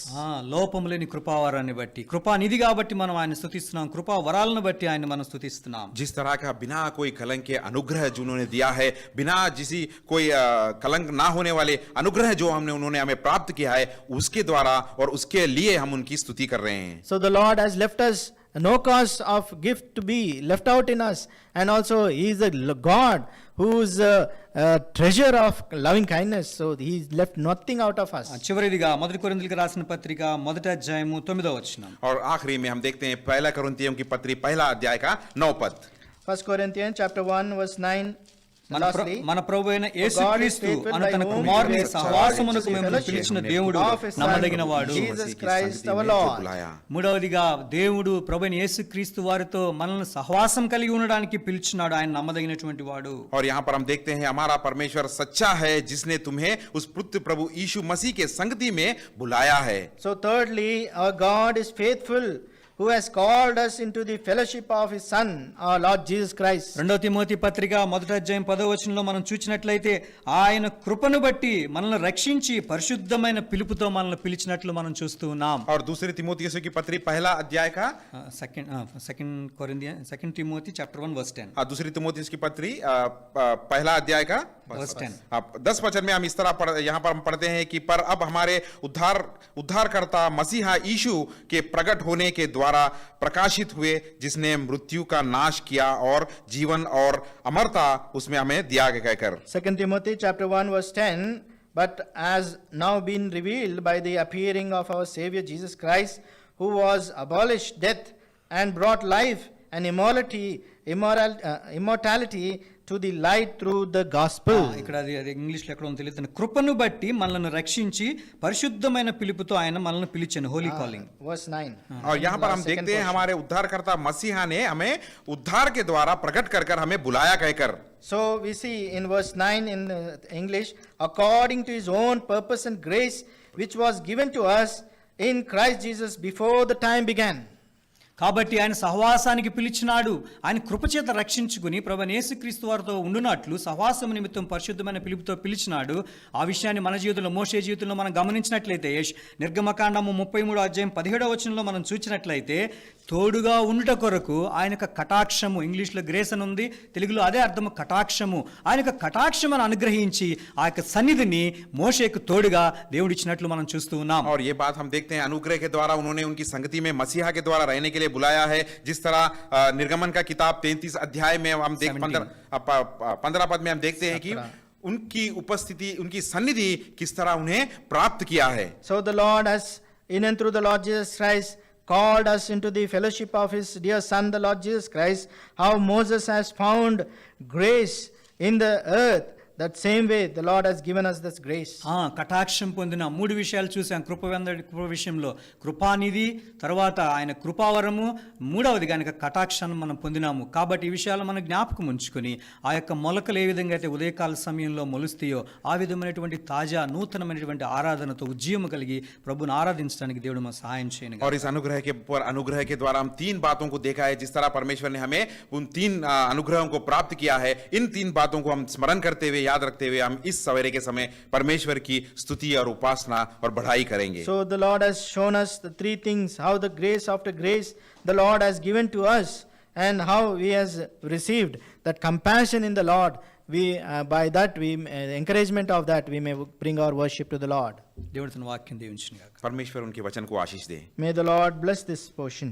Speaker 1: లోపము లేని కృపావరాన్ని బట్టి, కృపానిధి కాబట్టి మనం ఆయన స్తుతిస్తున్నాం, కృపా వరాలను బట్టి ఆయన మనం స్తుతిస్తున్నాం.
Speaker 2: जिस तरह का बिना कोई कलंक के अनुग्रह जो उन्होंने दिया है, बिना किसी कोई कलंक ना होने वाले अनुग्रह जो उन्होंने हमें प्राप्त किया है, उसके द्वारा और उसके लिए हम उनकी स्तुति कर रहे हैं.
Speaker 3: So the Lord has left us no cause of gift to be left out in us. And also he is a God who is a treasure of loving kindness. So he left nothing out of us.
Speaker 1: చివరిదిగా మొదటి కొరింథీయులకు రాసిన పత్రిక మొదటి అధ్యాయము 9వ వచనం.
Speaker 2: और आखिरी में हम देखते हैं पहला कुरिन्थियों की पत्री पहला अध्याय का 9 पद.
Speaker 3: 1 Corinthians chapter 1 verse 9. Lastly,
Speaker 1: మన ప్రభు అయిన యేసుక్రీస్తు అను తన కుమారుని సహవాసమునకు మిమ్మల్ని పిలిచిన దేవుడు నమ్మదగిన వాడు.
Speaker 3: Jesus Christ our Lord.
Speaker 1: మూడవదిగా దేవుడు ప్రభు అయిన యేసుక్రీస్తు వారితో మనల్ని సహవాసం కలిగి ఉండడానికి పిలిచినాడు. ఆయన నమ్మదగినటువంటి వాడు.
Speaker 2: और यहाँ पर हम देखते हैं हमारा परमेश्वर सच्चा है जिसने तुम्हें उस पुत्र प्रभु यीशु मसीह के संगति में बुलाया है.
Speaker 3: So thirdly, our God is faithful, who has called us into the fellowship of his Son, our Lord Jesus Christ.
Speaker 1: రెండవ తిమోతి పత్రిక మొదటి అధ్యాయం 10వ వచనంలో మనం చూచినట్లయితే ఆయన కృపను బట్టి మనల్ని రక్షించి పరిశుద్ధమైన పిలుపుతో మనల్ని పిలిచినట్లు మనం చూస్తూ ఉన్నాం.
Speaker 2: और दूसरी तिमोथियुस की पत्री पहला अध्याय का
Speaker 1: సెకండ్ తిమోతి చాప్టర్ 1 వర్స్ 10.
Speaker 2: दूसरी तिमोथियुस की पत्री पहला अध्याय का
Speaker 1: वर्स 10.
Speaker 2: 10 वचन में हम इस तरह यहाँ पर हम पढ़ते हैं कि पर अब हमारे उद्धारकर्ता मसीहा यीशु के प्रकट होने के द्वारा प्रकाशित हुए, जिसने मृत्यु का नाश किया और जीवन और अमरता उसमें हमें दिया कर.
Speaker 3: 2 Timothy chapter 1 verse 10, but as now been revealed by the appearing of our Savior Jesus Christ, who was abolished death and brought life and immortality to the light through the gospel.
Speaker 1: ఇక్కడ అది English లో ఎక్కడ ఉందో తెలియదు. తన కృపను బట్టి మనల్ని రక్షించి పరిశుద్ధమైన పిలుపుతో ఆయన మనల్ని పిలిచాను. హోలీ కాలింగ్.
Speaker 3: Verse 9.
Speaker 2: और यहाँ पर हम देखते हैं हमारे उद्धारकर्ता मसीहा ने हमें उद्धार के द्वारा प्रकट कर हमें बुलाया कहकर.
Speaker 3: So we see in verse 9 in English, according to his own purpose and grace, which was given to us in Christ Jesus before the time began.
Speaker 1: కాబట్టి ఆయన సహవాసానికి పిలిచినాడు. ఆయన కృపచేత రక్షించుకుని ప్రభువైన యేసుక్రీస్తు వారితో ఉండునట్లు సహవాసం నిమిత్తం పరిశుద్ధమైన పిలుపుతో పిలిచినాడు. ఆ విషయాన్ని మన జీవితంలో మోషే జీవితంలో మనం గమనించినట్లయితే నిర్గమకాండము 33 అధ్యాయం 17వ వచనంలో మనం చూసినట్లయితే తోడుగా ఉండుట కొరకు ఆయన యొక్క కటాక్షము, ఇంగ్లీష్లో గ్రేస్ అని ఉంది, తెలుగులో అదే అర్థము కటాక్షము. ఆయన యొక్క కటాక్షమును అనుగ్రహించి ఆ యొక్క సన్నిధిని మోషేకు తోడుగా దేవుడు ఇచ్చినట్లు మనం చూస్తూ ఉన్నాం.
Speaker 2: और ये बात हम देखते हैं अनुग्रह के द्वारा उन्होंने उनकी संगति में मसीहा के द्वारा रहने के लिए बुलाया है. जिस तरह निर्गमन का किताब 33 अध्याय में हम 15 पद में हम देखते हैं कि उनकी उपस्थिति, उनकी सन्निधि किस तरह उन्हें प्राप्त किया है.
Speaker 3: So the Lord has, in and through the Lord Jesus Christ, called us into the fellowship of his dear Son, the Lord Jesus Christ. How Moses has found grace in the earth, that same way the Lord has given us this grace.
Speaker 1: కటాక్షం పొందిన 3 విషయాలు చూసాం. కృప విషయంలో కృపానిధి, తర్వాత ఆయన కృపావరము, మూడవది కనుక కటాక్షాన్ని మనం పొందినాము. కాబట్టి ఈ విషయాలు మనం జ్ఞాపకం ఉంచుకొని ఆ యొక్క మొలకలు ఏ విధంగా అయితే ఉదయకాల సమయంలో మొలుస్తాయో ఆ విధమైనటువంటి తాజా నూతనమైనటువంటి ఆరాధనతో ఉజ్జీవము కలిగి ప్రభువుని ఆరాధించడానికి దేవుడు మన సహాయం చేయను.
Speaker 2: और इस अनुग्रह के द्वारा हम 3 बातों को देखा है. जिस तरह परमेश्वर ने हमें उन 3 अनुग्रहों को प्राप्त किया है, इन 3 बातों को हम स्मरण करते हुए, याद रखते हुए हम इस सवेरे के समय परमेश्वर की स्तुति और उपासना और बढ़ाई करेंगे.
Speaker 3: So the Lord has shown us the 3 things, how the grace after grace the Lord has given to us, and how we has received that compassion in the Lord. We by that we encouragement of that we may bring our worship to the Lord.
Speaker 1: దేవుడు తన వాక్యం దీవించును గాక.
Speaker 2: परमेश्वर उनके वचन को आशीष दे.
Speaker 3: May the Lord bless this portion.